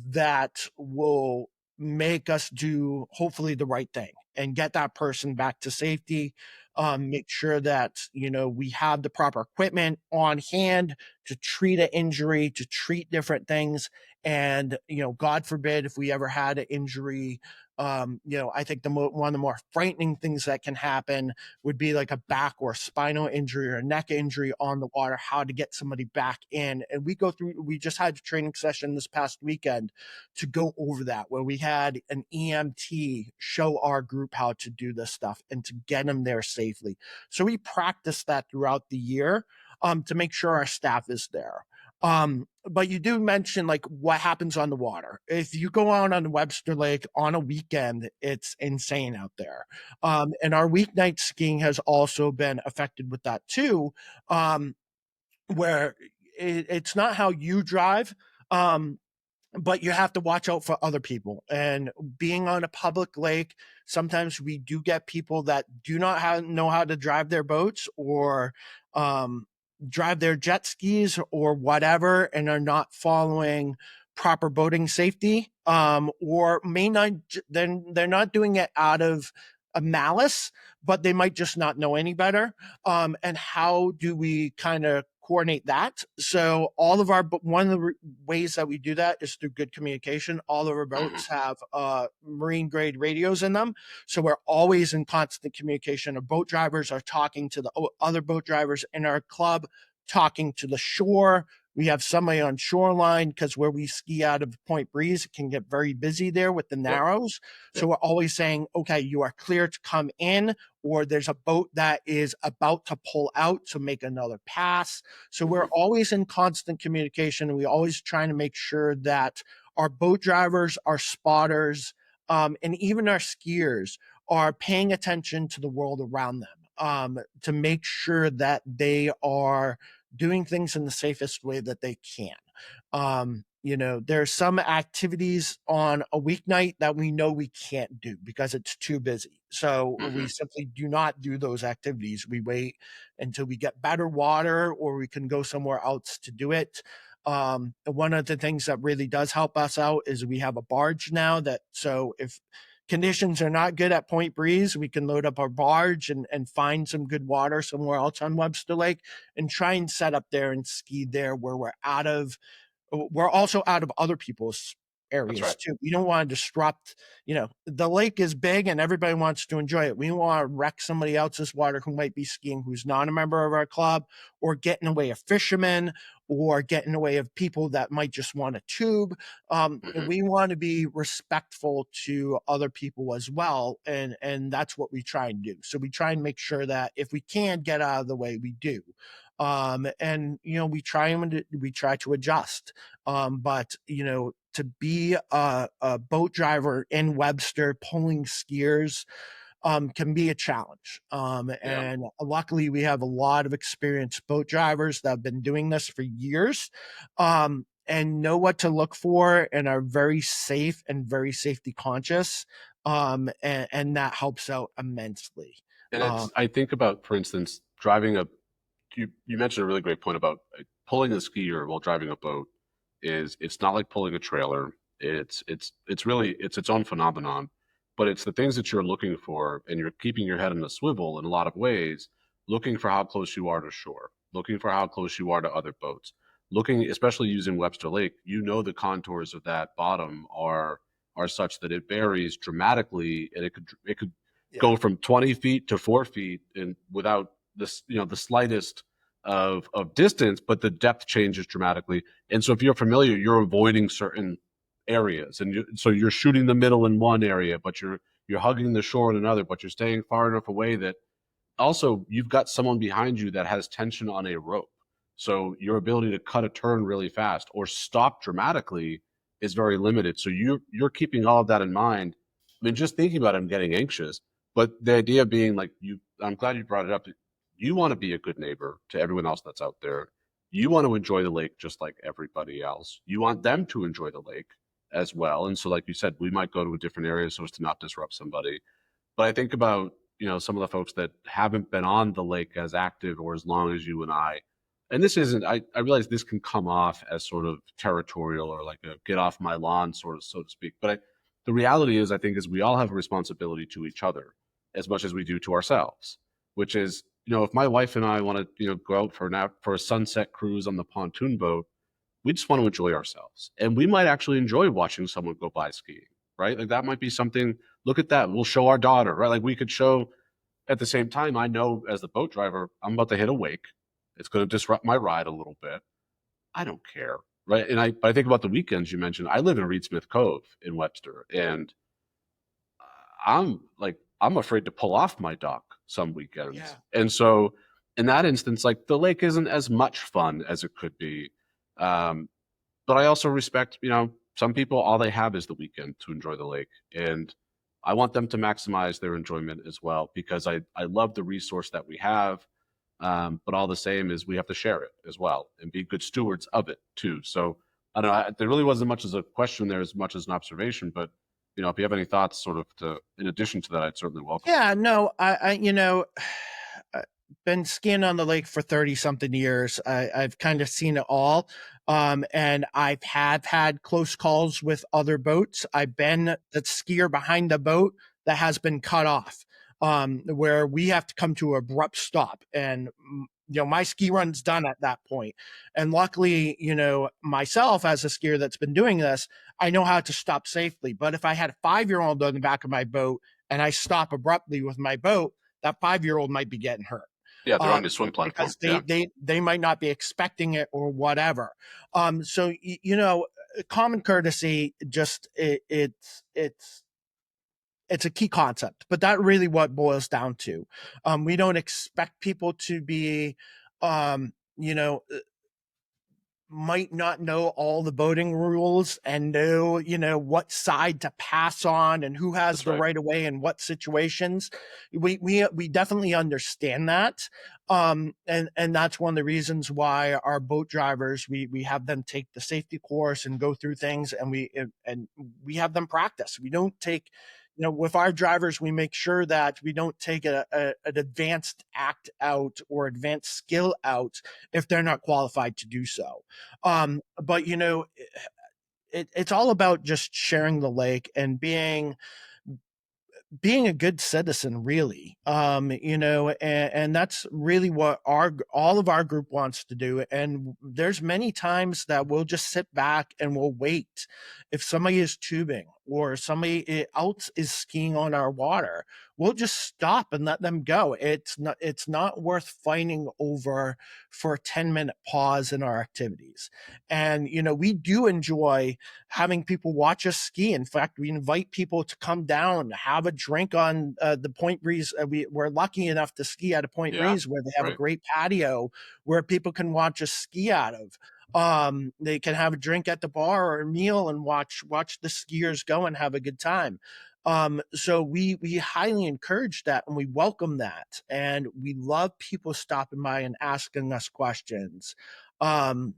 that will make us do hopefully the right thing and get that person back to safety. Make sure that we have the proper equipment on hand to treat an injury, to treat different things, and God forbid if we ever had an injury. I think one of the more frightening things that can happen would be like a back or spinal injury or a neck injury on the water, how to get somebody back in. And we just had a training session this past weekend to go over that, where we had an EMT show our group how to do this stuff and to get them there safely. So we practice that throughout the year to make sure our staff is there. But you do mention like what happens on the water. If you go out on the Webster Lake on a weekend, it's insane out there. And our weeknight skiing has also been affected with that too, where it's not how you drive. But you have to watch out for other people. And being on a public lake, sometimes we do get people that do not know how to drive their boats or drive their jet skis or whatever, and are not following proper boating safety, or may not. Then they're not doing it out of a malice, but they might just not know any better. And how do we kind of coordinate that? So one of the ways that we do that is through good communication. All of our boats have marine grade radios in them, so we're always in constant communication. Our boat drivers are talking to the other boat drivers in our club, talking to the shore, We have somebody on shoreline because where we ski out of Point Breeze, it can get very busy there with the narrows. So we're always saying, okay, you are clear to come in, or there's a boat that is about to pull out, so make another pass. So we're always in constant communication, and we always trying to make sure that our boat drivers, our spotters, and even our skiers are paying attention to the world around them, to make sure that they are doing things in the safest way that they can. There's some activities on a weeknight that we know we can't do because it's too busy. So we simply do not do those activities. We wait until we get better water or we can go somewhere else to do it. One of the things that really does help us out is we have a barge now so if conditions are not good at Point Breeze, we can load up our barge and find some good water somewhere else on Webster Lake and try and set up there and ski there where we're also out of other people's areas too. We don't want to disrupt, the lake is big and everybody wants to enjoy it. We don't want to wreck somebody else's water who might be skiing, who's not a member of our club, or get in the way of fishermen, or get in the way of people that might just want a tube. We want to be respectful to other people as well. And that's what we try and do. So we try and make sure that if we can get out of the way, we do. We try to adjust. But to be a boat driver in Webster pulling skiers can be a challenge. And luckily we have a lot of experienced boat drivers that have been doing this for years, and know what to look for and are very safe and very safety conscious. And that helps out immensely. And I think about, for instance, you mentioned a really great point about pulling a skier while driving a boat. It's not like pulling a trailer. It's really its own phenomenon, but it's the things that you're looking for, and you're keeping your head on a swivel in a lot of ways, looking for how close you are to shore, looking for how close you are to other boats, looking, especially using Webster Lake, the contours of that bottom are such that it varies dramatically, and it could go from 20 feet to 4 feet and without this, the slightest of distance, but the depth changes dramatically. And so if you're familiar, you're avoiding certain areas, and so you're shooting the middle in one area, but you're hugging the shore in another, but you're staying far enough away that also you've got someone behind you that has tension on a rope. So your ability to cut a turn really fast or stop dramatically is very limited. So you're keeping all of that in mind. I mean, just thinking about it, I'm getting anxious. But the idea being, like, I'm glad you brought it up. You want to be a good neighbor to everyone else that's out there. You want to enjoy the lake just like everybody else. You want them to enjoy the lake as well. And so, like you said, we might go to a different area so as to not disrupt somebody. But I think about, some of the folks that haven't been on the lake as active or as long as you and I. And this isn't, I realize this can come off as sort of territorial or like a get off my lawn sort of, so to speak. But the reality is, I think, is we all have a responsibility to each other as much as we do to ourselves, which is, if my wife and I want to, go out for a sunset cruise on the pontoon boat, we just want to enjoy ourselves. And we might actually enjoy watching someone go by skiing, right? Like that might be something, look at that. We'll show our daughter, right? Like we could show at the same time, I know as the boat driver, I'm about to hit a wake. It's going to disrupt my ride a little bit. I don't care, right? And I think about the weekends you mentioned. I live in Reed Smith Cove in Webster, and I'm afraid to pull off my dock some weekends. Yeah. And so in that instance, like the lake isn't as much fun as it could be. But I also respect, some people, all they have is the weekend to enjoy the lake. And I want them to maximize their enjoyment as well, because I love the resource that we have. But all the same is we have to share it as well and be good stewards of it too. So I don't know, there really wasn't much as a question there as much as an observation, but if you have any thoughts sort of in addition to that, I'd certainly welcome. Yeah, no, I've been skiing on the lake for 30 something years. I've kind of seen it all. And I've had close calls with other boats. I've been the skier behind the boat that has been cut off, where we have to come to an abrupt stop. And, my ski run's done at that point. And luckily, myself as a skier that's been doing this, I know how to stop safely. But if I had a 5-year-old on the back of my boat and I stop abruptly with my boat, that 5-year-old might be getting hurt. Yeah, they're on the swim platform. Because they might not be expecting it or whatever. So common courtesy, just it's a key concept, but that really what boils down to. We don't expect people to be, you know, might not know all the boating rules and know, what side to pass on and who has That's the right. right of way in what situations. We definitely understand that. And that's one of the reasons why our boat drivers, we have them take the safety course and go through things, and we have them practice. We don't take, with our drivers, we make sure that we don't take an advanced act out or advanced skill out if they're not qualified to do so. But it's all about just sharing the lake and being a good citizen, really. And that's really what all of our group wants to do. And there's many times that we'll just sit back and we'll wait. If somebody is tubing or somebody else is skiing on our water, we'll just stop and let them go. It's not worth fighting over for a 10-minute pause in our activities. And we do enjoy having people watch us ski. In fact, we invite people to come down, have a drink on the Point Breeze. We're lucky enough to ski at a Point Breeze where they have a great patio where people can watch us ski out of. They can have a drink at the bar or a meal and watch the skiers go and have a good time. So we highly encourage that, and we welcome that, and we love people stopping by and asking us questions. And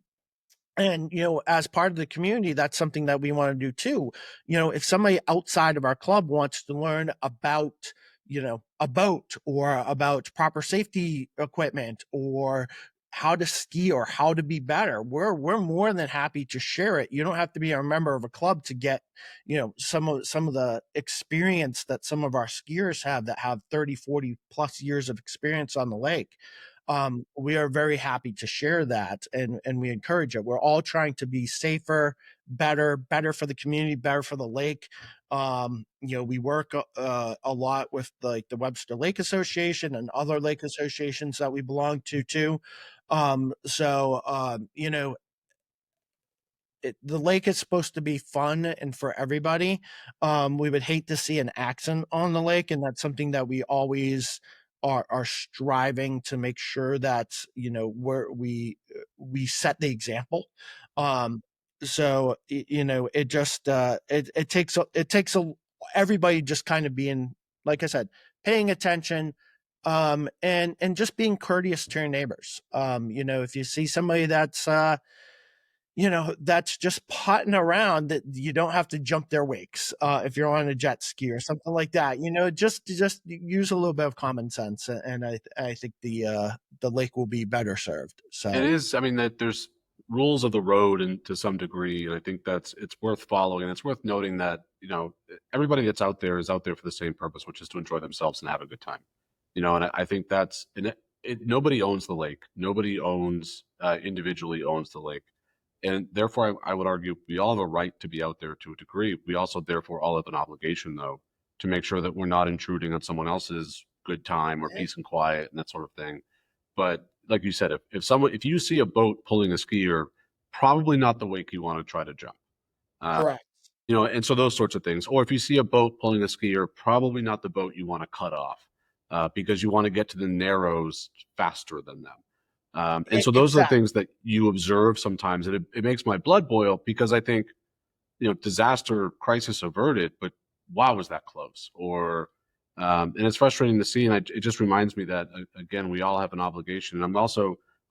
as part of the community, that's something that we want to do too. If somebody outside of our club wants to learn about a boat or about proper safety equipment or how to ski or how to be better, we're more than happy to share it. You don't have to be a member of a club to get some of the experience that some of our skiers have that have 30, 40 plus years of experience on the lake. We are very happy to share that, and we encourage it. We're all trying to be safer, better for the community, better for the lake. We work a lot with the Webster Lake Association and other lake associations that we belong to too. The lake is supposed to be fun and for everybody. We would hate to see an accident on the lake, and that's something that we always are striving to make sure that we set the example. It just it takes everybody just kind of being, like I said, paying attention, and just being courteous to your neighbors. If you see somebody that's just potting around, that you don't have to jump their wakes if you're on a jet ski or something like that. Just use a little bit of common sense, and I think the lake will be better served. So It is. I mean, that there's rules of the road, and to some degree, and I think it's worth following. And it's worth noting that everybody that's out there is out there for the same purpose, which is to enjoy themselves and have a good time. And I think that's nobody owns the lake. Nobody individually owns the lake. And therefore, I would argue we all have a right to be out there to a degree. We also, therefore, all have an obligation, though, to make sure that we're not intruding on someone else's good time or peace and quiet and that sort of thing. But like you said, if you see a boat pulling a skier, probably not the wake you want to try to jump. correct. And so those sorts of things. Or if you see a boat pulling a skier, probably not the boat you want to cut off because you want to get to the narrows faster than them. And so those are the things that you observe sometimes, and it makes my blood boil, because I think, disaster, crisis averted, but wow, was that close? Or, and it's frustrating to see, and it just reminds me that, again, we all have an obligation. And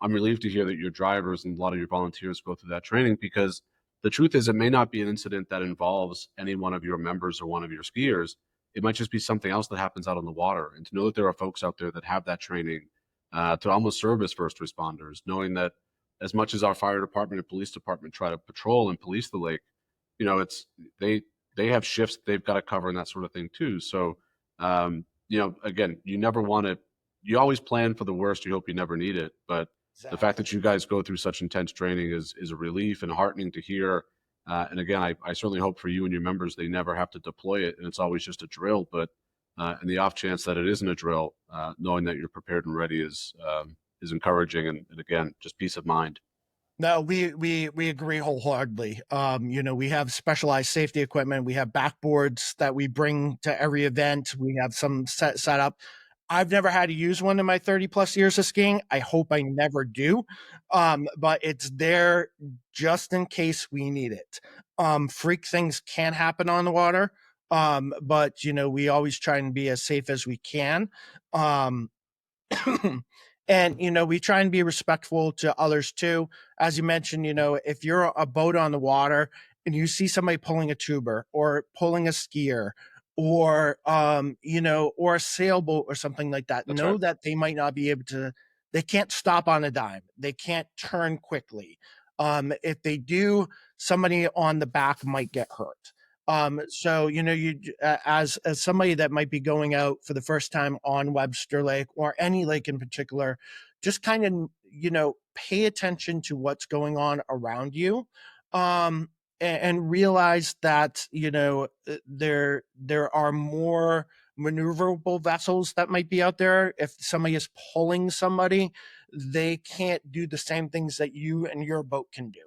I'm relieved to hear that your drivers and a lot of your volunteers go through that training, because the truth is it may not be an incident that involves any one of your members or one of your skiers. It might just be something else that happens out on the water. And to know that there are folks out there that have that training, to almost serve as first responders, knowing that as much as our fire department and police department try to patrol and police the lake, it's they have shifts they've got to cover and that sort of thing too. So, again, you always plan for the worst. You hope you never need it. But the fact that you guys go through such intense training is a relief and heartening to hear. And again, I certainly hope for you and your members they never have to deploy it, and it's always just a drill. But And the off chance that it isn't a drill, knowing that you're prepared and ready is encouraging, and again, just peace of mind. No, we agree wholeheartedly. We have specialized safety equipment. We have backboards that we bring to every event. We have some set up. I've never had to use one in my 30 plus years of skiing. I hope I never do. But it's there just in case we need it. Freak things can happen on the water. But we always try and be as safe as we can. Um, and we try and be respectful to others too. As you mentioned, if you're a boat on the water and you see somebody pulling a tuber or pulling a skier or or a sailboat or something like that, That's know right. that they might not be able to, they can't stop on a dime, they can't turn quickly. If they do, somebody on the back might get hurt. So you as somebody that might be going out for the first time on Webster Lake or any lake in particular, just kind of pay attention to what's going on around you, and realize that there are more maneuverable vessels that might be out there. If somebody is pulling somebody, they can't do the same things that you and your boat can do.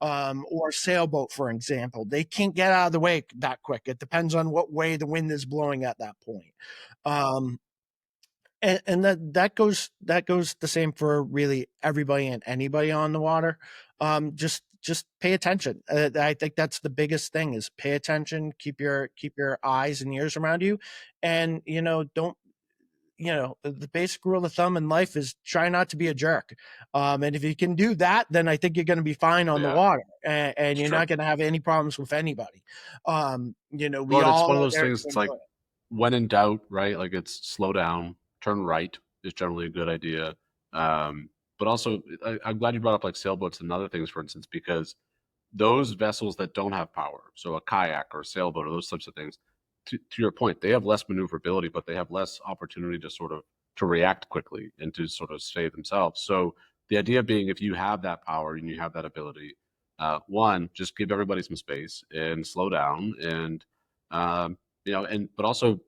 Or sailboat, for example, they can't get out of the way that quick. It depends on what way the wind is blowing at that point. Um, and that goes the same for really everybody and anybody on the water. Just pay attention. I think that's the biggest thing: is pay attention, keep your eyes and ears around you, and don't the basic rule of thumb in life is try not to be a jerk. And if you can do that, then I think you're going to be fine on the Yeah, water, and it's you're true. not going to have any problems with anybody. We Well, it's all one of are those there things. to It's enjoy like, it. when in doubt, right? Like, it's slow down, turn right is generally a good idea. But also, I'm glad you brought up like sailboats and other things, for instance, because those vessels that don't have power, so a kayak or a sailboat or those types of things, to your point, they have less maneuverability, but they have less opportunity to sort of to react quickly and to sort of save themselves. So the idea being, if you have that power and you have that ability, one, just give everybody some space and slow down, and and but also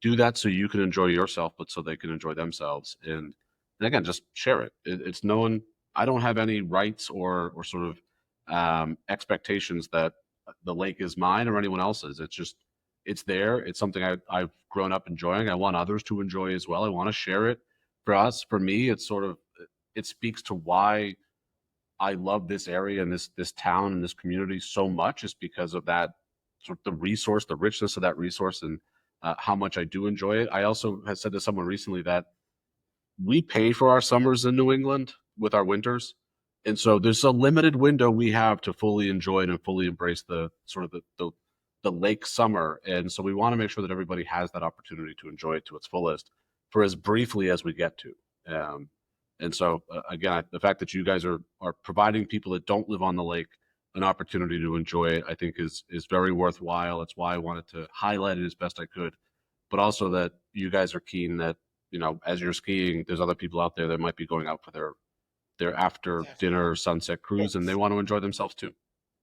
do that so you can enjoy yourself, but so they can enjoy themselves. And again, just share it. It's no one. I don't have any rights or sort of expectations that the lake is mine or anyone else's. It's just, it's there. It's something I've grown up enjoying. I want others to enjoy as well. I want to share it. For us, for me, it's sort of, it speaks to why I love this area and this town and this community so much, is because of that sort of the resource, the richness of that resource, and how much I do enjoy it. I also have said to someone recently that we pay for our summers in New England with our winters. And so there's a limited window we have to fully enjoy it and fully embrace the sort of the lake summer. And so we want to make sure that everybody has that opportunity to enjoy it to its fullest for as briefly as we get to. Um, and so again, the fact that you guys are providing people that don't live on the lake an opportunity to enjoy it, I think is very worthwhile. That's why I wanted to highlight it as best I could, but also that you guys are keen that, as you're skiing, there's other people out there that might be going out for their after dinner sunset cruise, and they It's want to enjoy themselves too.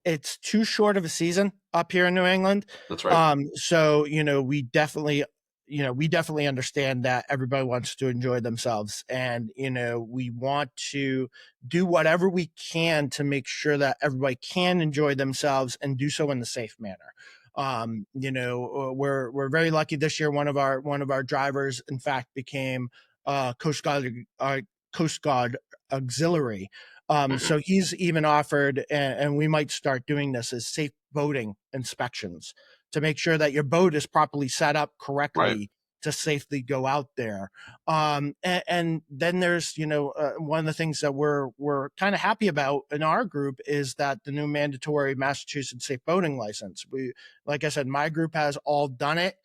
it's too short of a season up here in New England. That's right. So we definitely understand that everybody wants to enjoy themselves, and we want to do whatever we can to make sure that everybody can enjoy themselves and do so in a safe manner. We're very lucky this year. One of our drivers, in fact, became Coast Guard auxiliary. Mm-hmm. So he's even offered, and we might start doing this, as safe boating inspections to make sure that your boat is properly set up Right. correctly to safely go out there. And then there's, one of the things that we're kind of happy about in our group is that the new mandatory Massachusetts safe boating license. Like I said, my group has all done it.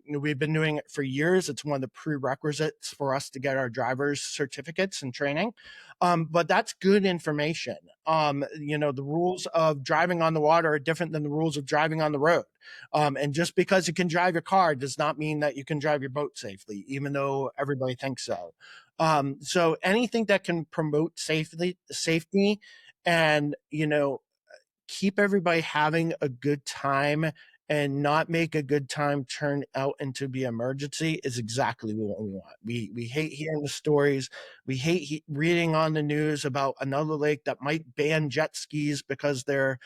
We've been doing it for years. It's one of the prerequisites for us to get our driver's certificates and training. But that's good information. The rules of driving on the water are different than the rules of driving on the road. And just because you can drive your car does not mean that you can drive your boat safely, even though everybody thinks so. So anything that can promote safety, and keep everybody having a good time and not make a good time turn out into be emergency is exactly what we want. We hate hearing the stories. We hate reading on the news about another lake that might ban jet skis because they're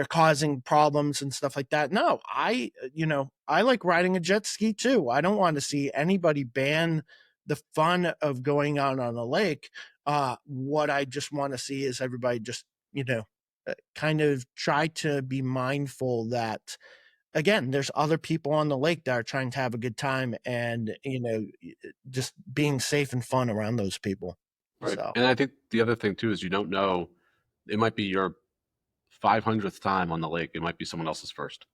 causing problems and stuff like that. No, I like riding a jet ski too. I don't want to see anybody ban the fun of going out on a lake. What I just want to see is everybody just, kind of try to be mindful that, again, there's other people on the lake that are trying to have a good time, and, just being safe and fun around those people. Right. So, And I think the other thing too is you don't know, it might be your 500th time on the lake. It might be someone else's first.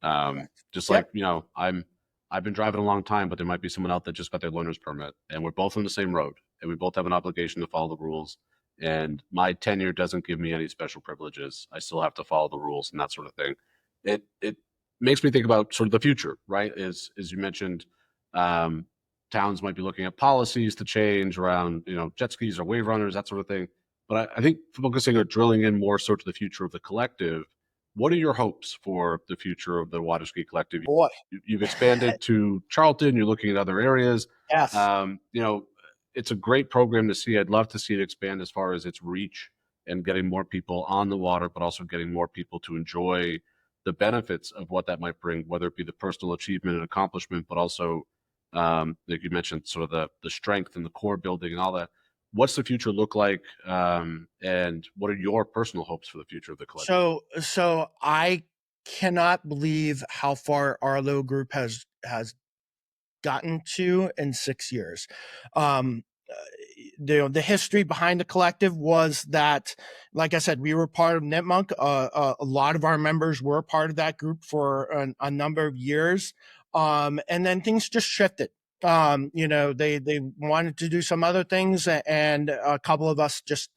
correct. Just like, Yep. I've been driving a long time, but there might be someone out that just got their learner's permit, and we're both on the same road, and we both have an obligation to follow the rules. And my tenure doesn't give me any special privileges. I still have to follow the rules and that sort of thing. It makes me think about sort of the future, right? As you mentioned, towns might be looking at policies to change around, jet skis or wave runners, that sort of thing. But I think focusing or drilling in more so to the future of the collective, what are your hopes for the future of the Water Ski Collective? Boy. You've expanded to Charlton. You're looking at other areas. Yes. It's a great program to see. I'd love to see it expand as far as its reach and getting more people on the water, but also getting more people to enjoy the benefits of what that might bring, whether it be the personal achievement and accomplishment, but also, like you mentioned, sort of the strength and the core building and all that. What's the future look like, and what are your personal hopes for the future of the collective? So I cannot believe how far our little group has gotten to in 6 years. Um, the history behind the collective was that, like I said, we were part of Nipmunk. A lot of our members were part of that group for a number of years, and then things just shifted. They wanted to do some other things, and a couple of us just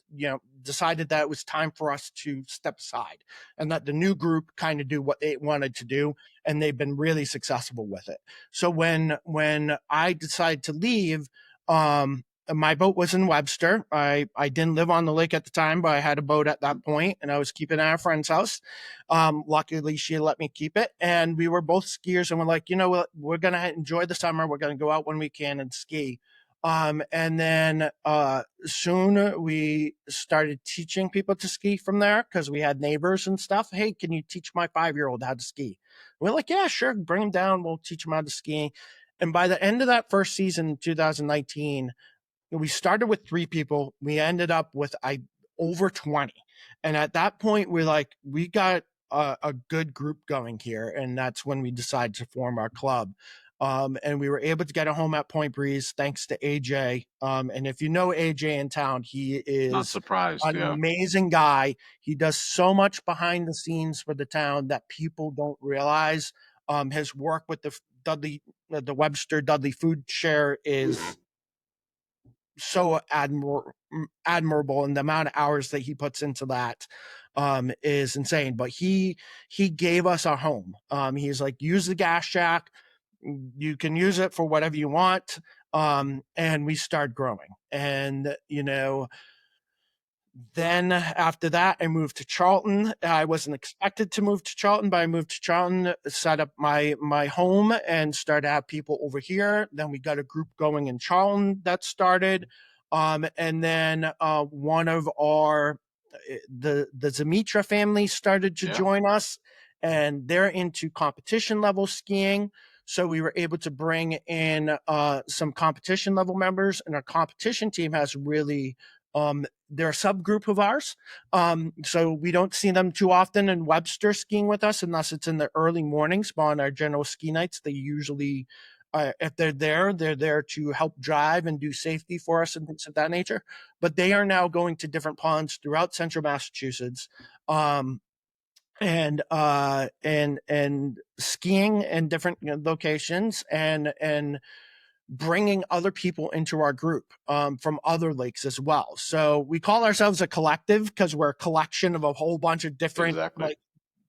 decided that it was time for us to step aside and let the new group kind of do what they wanted to do, and they've been really successful with it. So when I decided to leave, my boat was in Webster. I didn't live on the lake at the time, but I had a boat at that point, and I was keeping it at a friend's house. Luckily, she let me keep it, and we were both skiers, and we're like, you know what, we're gonna enjoy the summer. We're gonna go out when we can and ski. And then soon we started teaching people to ski from there because we had neighbors and stuff. Hey, can you teach my 5-year-old how to ski? We're like, yeah, sure. Bring him down. We'll teach him how to ski. And by the end of that first season, in 2019, we started with 3 people. We ended up with over 20. And at that point, we got a good group going here. And that's when we decided to form our club. And we were able to get a home at Point Breeze thanks to AJ. And if you know AJ in town, he Not is surprised. an Yeah. amazing guy. He does so much behind the scenes for the town that people don't realize. His work with the Webster Dudley Food Share is so admirable, and the amount of hours that he puts into that is insane. But he gave us a home. He's like, use the gas shack, you can use it for whatever you want. And we start growing, and then after that, I moved to Charlton. I wasn't expected to move to Charlton, but I moved to Charlton, set up my home, and started to have people over here. Then we got a group going in Charlton that started. And then one of the Zamitra family started to Yeah. join us, and they're into competition level skiing. So we were able to bring in some competition level members, and our competition team has really they're a subgroup of ours. So we don't see them too often in Webster skiing with us unless it's in the early mornings. But on our general ski nights, they usually, if they're there to help drive and do safety for us and things of that nature. But they are now going to different ponds throughout central Massachusetts. And skiing in different locations, and bringing other people into our group from other lakes as well. So we call ourselves a collective because we're a collection of a whole bunch of different Exactly.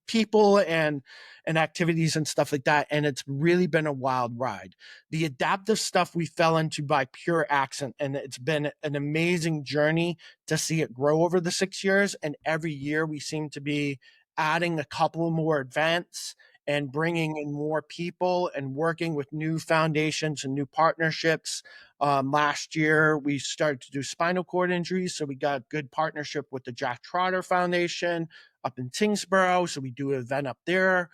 people and activities and stuff like that. And it's really been a wild ride. The adaptive stuff we fell into by pure accident, and it's been an amazing journey to see it grow over the 6 years. And every year we seem to be adding a couple more events and bringing in more people and working with new foundations and new partnerships. Last year, we started to do spinal cord injuries, so we got a good partnership with the Jack Trotter Foundation up in Tingsboro, so we do an event up there.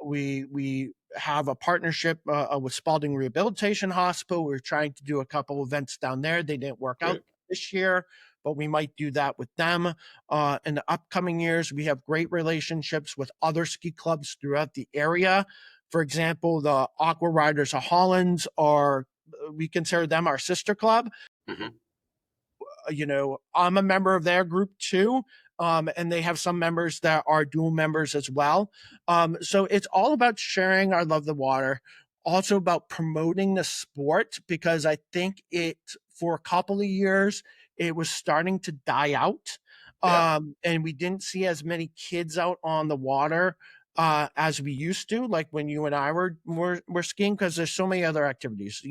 We have a partnership with Spalding Rehabilitation Hospital. We're trying to do a couple events down there. They didn't work out this year, but we might do that with them in the upcoming years. We have great relationships with other ski clubs throughout the area. For example, the Aqua Riders of Holland we consider them our sister club. I'm a member of their group too. And they have some members that are dual members as well. So it's all about sharing our love of the water, also about promoting the sport, because I think for a couple of years, it was starting to die out. And we didn't see as many kids out on the water as we used to, like when you and I were skiing, because there's so many other activities.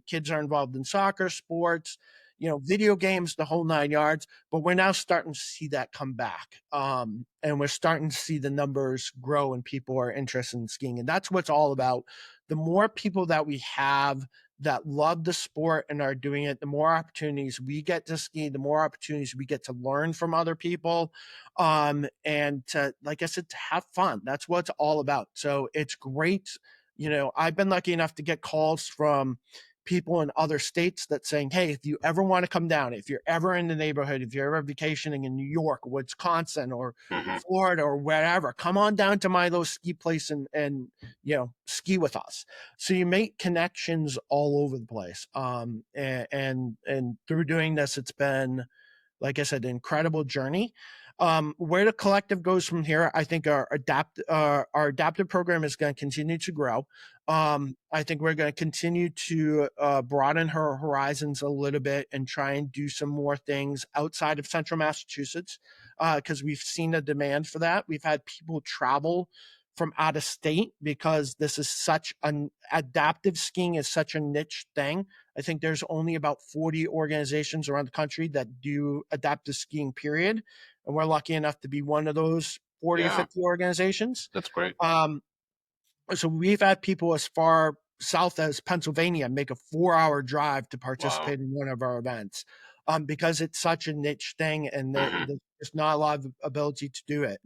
Kids are involved in soccer, sports, video games, the whole 9 yards. But we're now starting to see that come back. And we're starting to see the numbers grow and people are interested in skiing. And that's what it's all about. The more people that we have that love the sport and are doing it, the more opportunities we get to ski, the more opportunities we get to learn from other people. And to, like I said, to have fun. That's what it's all about. So it's great. I've been lucky enough to get calls from people in other states that saying, hey, if you ever want to come down, if you're ever in the neighborhood, if you're ever vacationing in New York, Wisconsin, or Florida, or wherever, come on down to my little ski place and ski with us. So you make connections all over the place. And through doing this, it's been, like I said, an incredible journey. Where the collective goes from here, I think our adaptive program is going to continue to grow. I think we're going to continue to broaden her horizons a little bit and try and do some more things outside of Central Massachusetts, because we've seen a demand for that. We've had people travel from out of state because this is such an adaptive skiing is such a niche thing. I think there's only about 40 organizations around the country that do adaptive skiing, period. And we're lucky enough to be one of those 40 or 50 organizations. That's great. So we've had people as far south as Pennsylvania make a 4-hour drive to participate in one of our events, because it's such a niche thing and there's not a lot of ability to do it.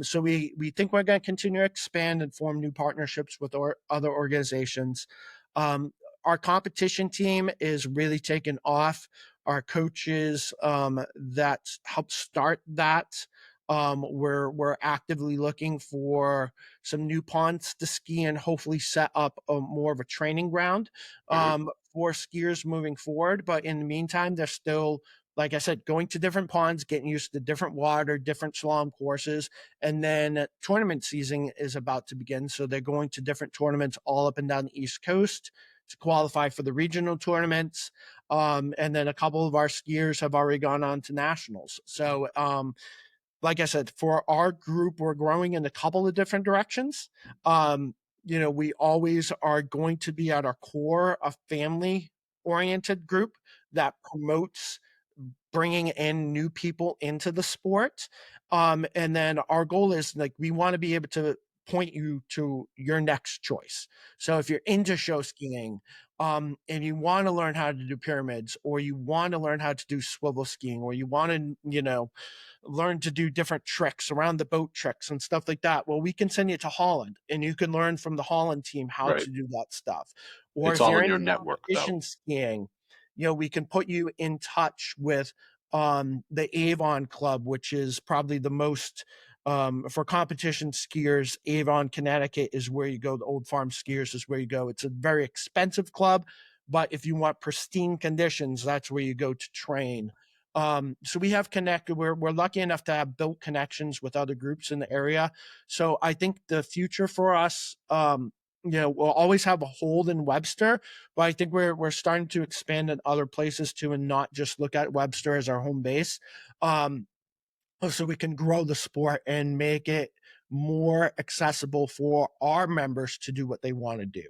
So we think we're going to continue to expand and form new partnerships with other organizations. Our competition team is really taking off. Our coaches that helped start that, we're actively looking for some new ponds to ski and hopefully set up more of a training ground for skiers moving forward. But in the meantime, they're still, like I said, going to different ponds, getting used to different water, different slalom courses. And then tournament season is about to begin. So they're going to different tournaments all up and down the East Coast to qualify for the regional tournaments. And then a couple of our skiers have already gone on to nationals. So, like I said, for our group, we're growing in a couple of different directions. We always are going to be at our core a family-oriented group that promotes bringing in new people into the sport. And then our goal is, like, we want to be able to point you to your next choice. So if you're into show skiing, and you want to learn how to do pyramids, or you want to learn how to do swivel skiing, or you want to, learn to do different tricks around the boat tricks and stuff like that, well, we can send you to Holland and you can learn from the Holland team how to do that stuff. Or it's if all you're in your into network, competition skiing, we can put you in touch with the Avon Club, which is probably the most, for competition skiers. Avon, Connecticut is where you go. The Old Farm Skiers is where you go. It's a very expensive club, but if you want pristine conditions, that's where you go to train. So we have connected. We're lucky enough to have built connections with other groups in the area. So I think the future for us, we'll always have a hold in Webster, but I think we're starting to expand in other places too, and not just look at Webster as our home base. So we can grow the sport and make it more accessible for our members to do what they want to do,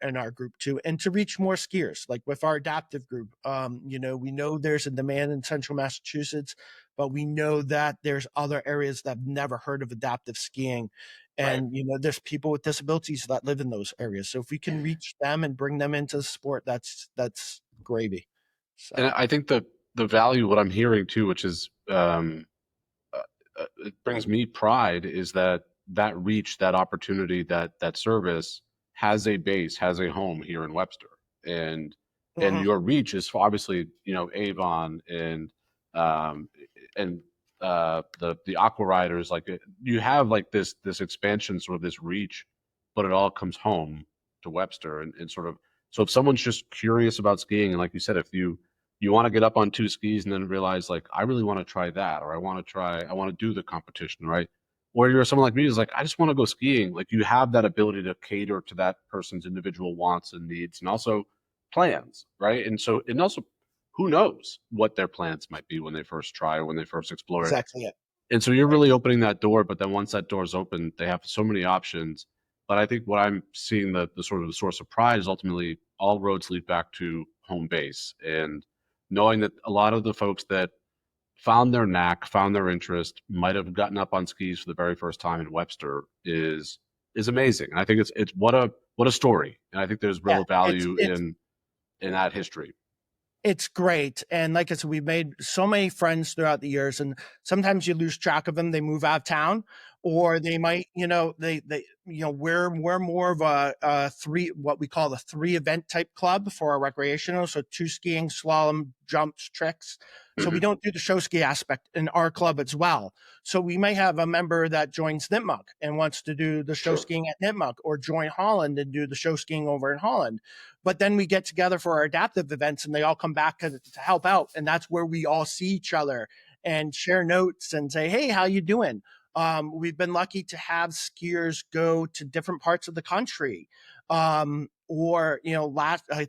in our group too, and to reach more skiers. Like with our adaptive group, we know there's a demand in Central Massachusetts, but we know that there's other areas that have never heard of adaptive skiing. Right. And, there's people with disabilities that live in those areas. So if we can reach them and bring them into the sport, that's gravy. And So I think the value, what I'm hearing too, which is uh, it brings me pride, is that that reach, that opportunity, that service has a base, has a home here in Webster, and mhm, your reach is obviously, Avon um, and the Aqua Riders, like you have like this expansion, sort of this reach, but it all comes home to Webster, and sort of, so if someone's just curious about skiing, and like you said, if you want to get up on two skis and then realize, like, I really want to try that, or I want to do the competition, right? Or you're someone like me who's like, I just want to go skiing. Like, you have that ability to cater to that person's individual wants and needs, and also plans, right? And also, who knows what their plans might be when they first try, or when they first explore it. exactly it. And so you're Right. really opening that door, but then once that door's open, they have so many options. But I think what I'm seeing, the sort of the source of pride, is ultimately all roads lead back to home base, and knowing that a lot of the folks that found their knack, found their interest, might have gotten up on skis for the very first time in Webster is amazing. And I think it's what a story. And I think there's Yeah, real it's value it's in that history. it's great. And like I said, we've made so many friends throughout the years, and sometimes you lose track of them. They move out of town, or they might, we're more of a what we call the 3 event type club for our recreational. So 2 skiing, slalom, jumps, tricks. So we Mhm. don't do the show ski aspect in our club as well. So we may have a member that joins Nipmuc and wants to do the show Sure. skiing at Nipmuc, or join Holland and do the show skiing over in Holland. But then we get together for our adaptive events, and they all come back to help out. And that's where we all see each other and share notes and say, hey, how you doing? We've been lucky to have skiers go to different parts of the country. I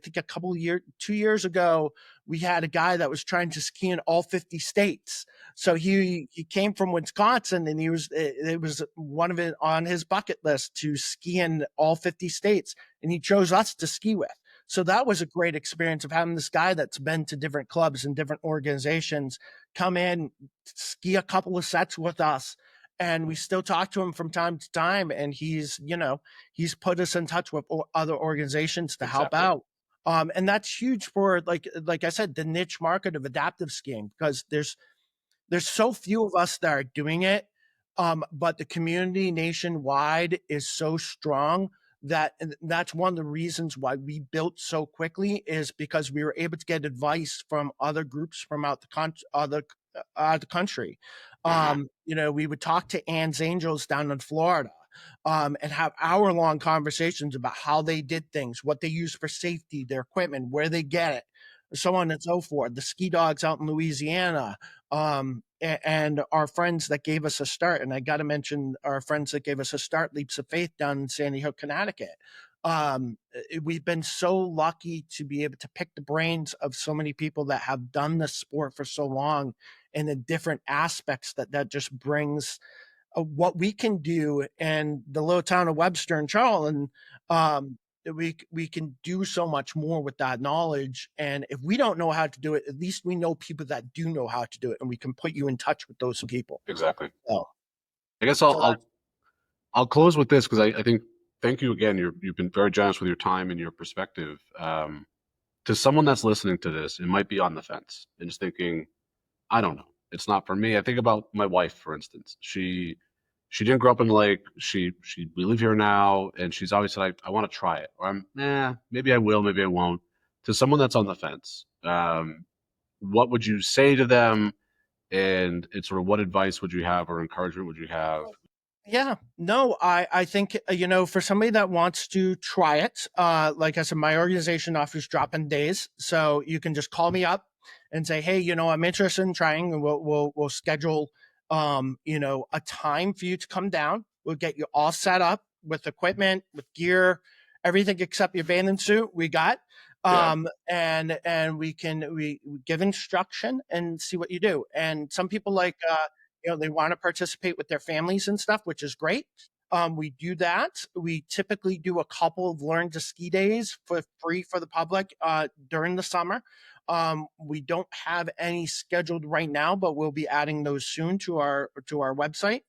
think a couple of years, 2 years ago, we had a guy that was trying to ski in all 50 states. So he came from Wisconsin, and it was one of it on his bucket list to ski in all 50 states, and he chose us to ski with. So that was a great experience of having this guy that's been to different clubs and different organizations come in, ski a couple of sets with us. And we still talk to him from time to time. And he's put us in touch with other organizations to help Exactly. out. And that's huge for, like I said, the niche market of adaptive skiing, because there's so few of us that are doing it, but the community nationwide is so strong and that's one of the reasons why we built so quickly, is because we were able to get advice from other groups from out the country. Uh-huh. We would talk to Ann's Angels down in Florida, and have hour-long conversations about how they did things, what they use for safety, their equipment, where they get it, so on and so forth. The ski dogs out in Louisiana, and our friends that gave us a start. And I got to mention our friends that gave us a start, Leaps of Faith, down in Sandy Hook, Connecticut. We've been so lucky to be able to pick the brains of so many people that have done this sport for so long, and the different aspects that just brings, what we can do in the little town of Webster and Charlton. We can do so much more with that knowledge. And if we don't know how to do it, at least we know people that do know how to do it, and we can put you in touch with those people. Exactly. So, I guess so that's I'll close with this, because I think, thank you again. You've been very generous with your time and your perspective. To someone that's listening to this, it might be on the fence and just thinking, I don't know, it's not for me. I think about my wife, for instance. She didn't grow up in the lake. We live here now, and she's always said, I want to try it, or maybe I will, maybe I won't. To someone that's on the fence, what would you say to them, and it's sort of, what advice would you have, or encouragement would you have? Yeah, no, I think, for somebody that wants to try it, like I said, my organization offers drop-in days, so you can just call me up and say, hey, I'm interested in trying, and we'll schedule, a time for you to come down. We'll get you all set up with equipment, with gear, everything except your bathing suit. We got, Yeah, and we give instruction and see what you do. And some people like, they want to participate with their families and stuff, which is great. We do that. We typically do a couple of learn to ski days for free for the public during the summer. We don't have any scheduled right now, but we'll be adding those soon to our website.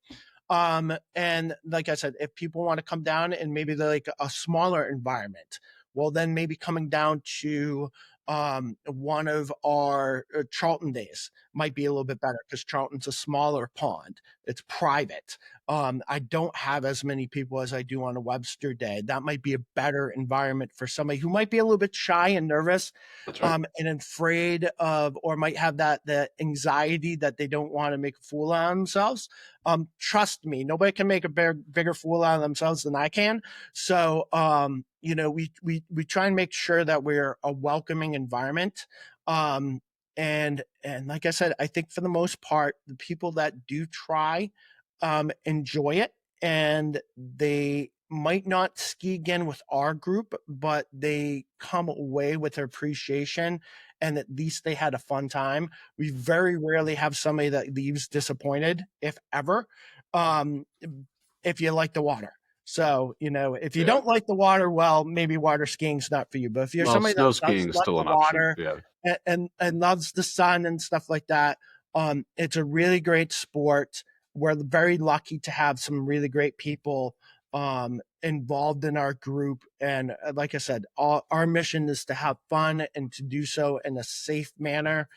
And like I said, if people want to come down and maybe they're like a smaller environment, well, then maybe coming down to one of our Charlton days might be a little bit better because Charlton's a smaller pond. It's private. I don't have as many people as I do on a Webster day. That might be a better environment for somebody who might be a little bit shy and nervous, That's right. and afraid of, or might have that anxiety that they don't want to make a fool out of themselves. Trust me, nobody can make a bigger fool out of themselves than I can. So, we try and make sure that we're a welcoming environment. And like I said, I think for the most part, the people that do try, enjoy it, and they might not ski again with our group, but they come away with appreciation and at least they had a fun time. We very rarely have somebody that leaves disappointed, if ever, um, if you like the water. So, if you don't like the water, well, maybe water skiing's not for you. But if you're somebody snow that skiing does is love still the an option. water Yeah. and loves the sun and stuff like that, it's a really great sport. We're very lucky to have some really great people involved in our group. And like I said, our mission is to have fun and to do so in a safe manner.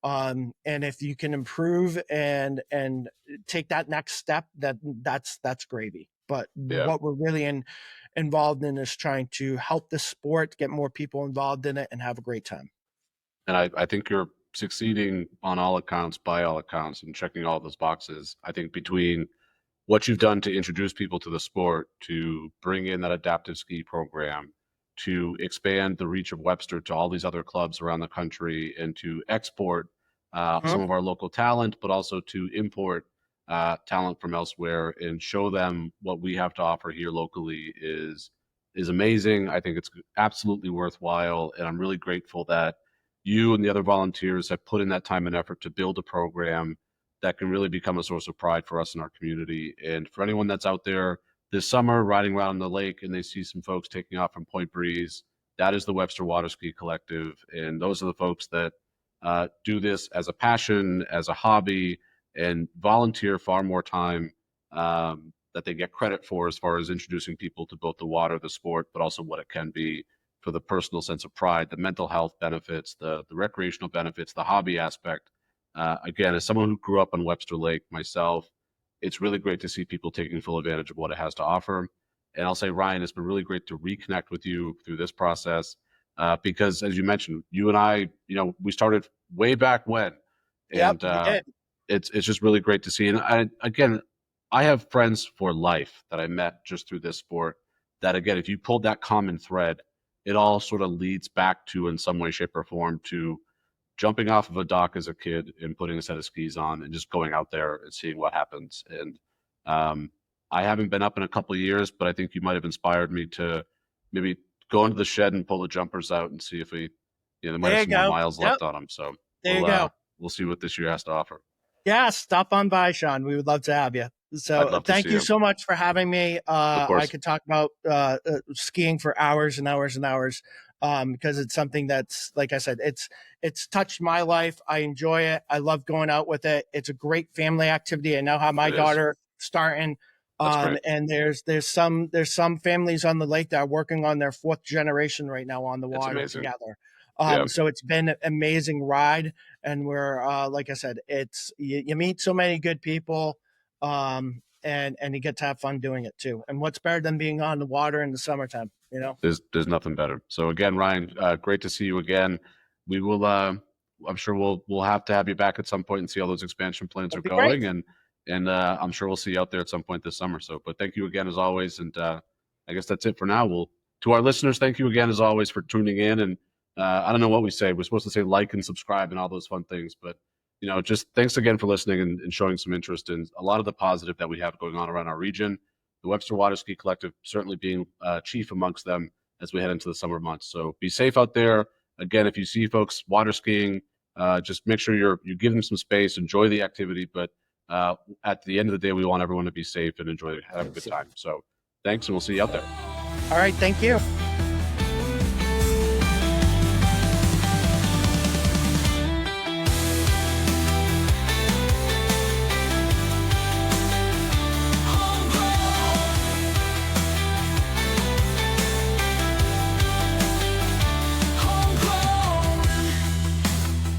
And if you can improve and take that next step, that's gravy. But what we're really involved in is trying to help the sport, get more people involved in it, and have a great time. And I think you're succeeding on all accounts, by all accounts, and checking all those boxes. I think between what you've done to introduce people to the sport, to bring in that adaptive ski program, to expand the reach of Webster to all these other clubs around the country, and to export some of our local talent, but also to import talent from elsewhere and show them what we have to offer here locally is amazing. I think it's absolutely worthwhile, and I'm really grateful that you and the other volunteers have put in that time and effort to build a program that can really become a source of pride for us in our community. And for anyone that's out there this summer riding around the lake and they see some folks taking off from Point Breeze, that is the Webster Water Ski Collective. And those are the folks that do this as a passion, as a hobby, and volunteer far more time that they get credit for as far as introducing people to both the water, the sport, but also what it can be for the personal sense of pride, the mental health benefits, the recreational benefits, the hobby aspect. Again, as someone who grew up on Webster Lake myself, it's really great to see people taking full advantage of what it has to offer. And I'll say, Ryan, it's been really great to reconnect with you through this process because, as you mentioned, you and I, we started way back when, and it's just really great to see. And I have friends for life that I met just through this sport. That again, if you pulled that common thread, it all sort of leads back to, in some way, shape, or form, to jumping off of a dock as a kid and putting a set of skis on and just going out there and seeing what happens. And I haven't been up in a couple of years, but I think you might have inspired me to maybe go into the shed and pull the jumpers out and see if there might have some more miles left on them. So we'll see what this year has to offer. Yeah, stop on by, Shawn. We would love to have you. So thank you so much for having me. I could talk about skiing for hours and hours and hours because it's something that's, like I said, it's touched my life. I enjoy it. I love going out with it. It's a great family activity. I now have my daughter starting. And there's some families on the lake that are working on their 4th generation right now on the water together. So it's been an amazing ride, and we're like I said, it's you meet so many good people, and you get to have fun doing it too. And what's better than being on the water in the summertime? There's nothing better. So again, Ryan, great to see you again. We will. I'm sure we'll have to have you back at some point and see how those expansion plans are going, and I'm sure we'll see you out there at some point this summer. So, but thank you again as always, and I guess that's it for now. To our listeners, thank you again as always for tuning in. And I don't know what we say. We're supposed to say like and subscribe and all those fun things, but just thanks again for listening and showing some interest in a lot of the positive that we have going on around our region. The Webster Water Ski Collective certainly being chief amongst them as we head into the summer months. So be safe out there. Again, if you see folks water skiing, just make sure you give them some space, enjoy the activity. But at the end of the day, we want everyone to be safe and have a good time. So thanks, and we'll see you out there. All right, thank you.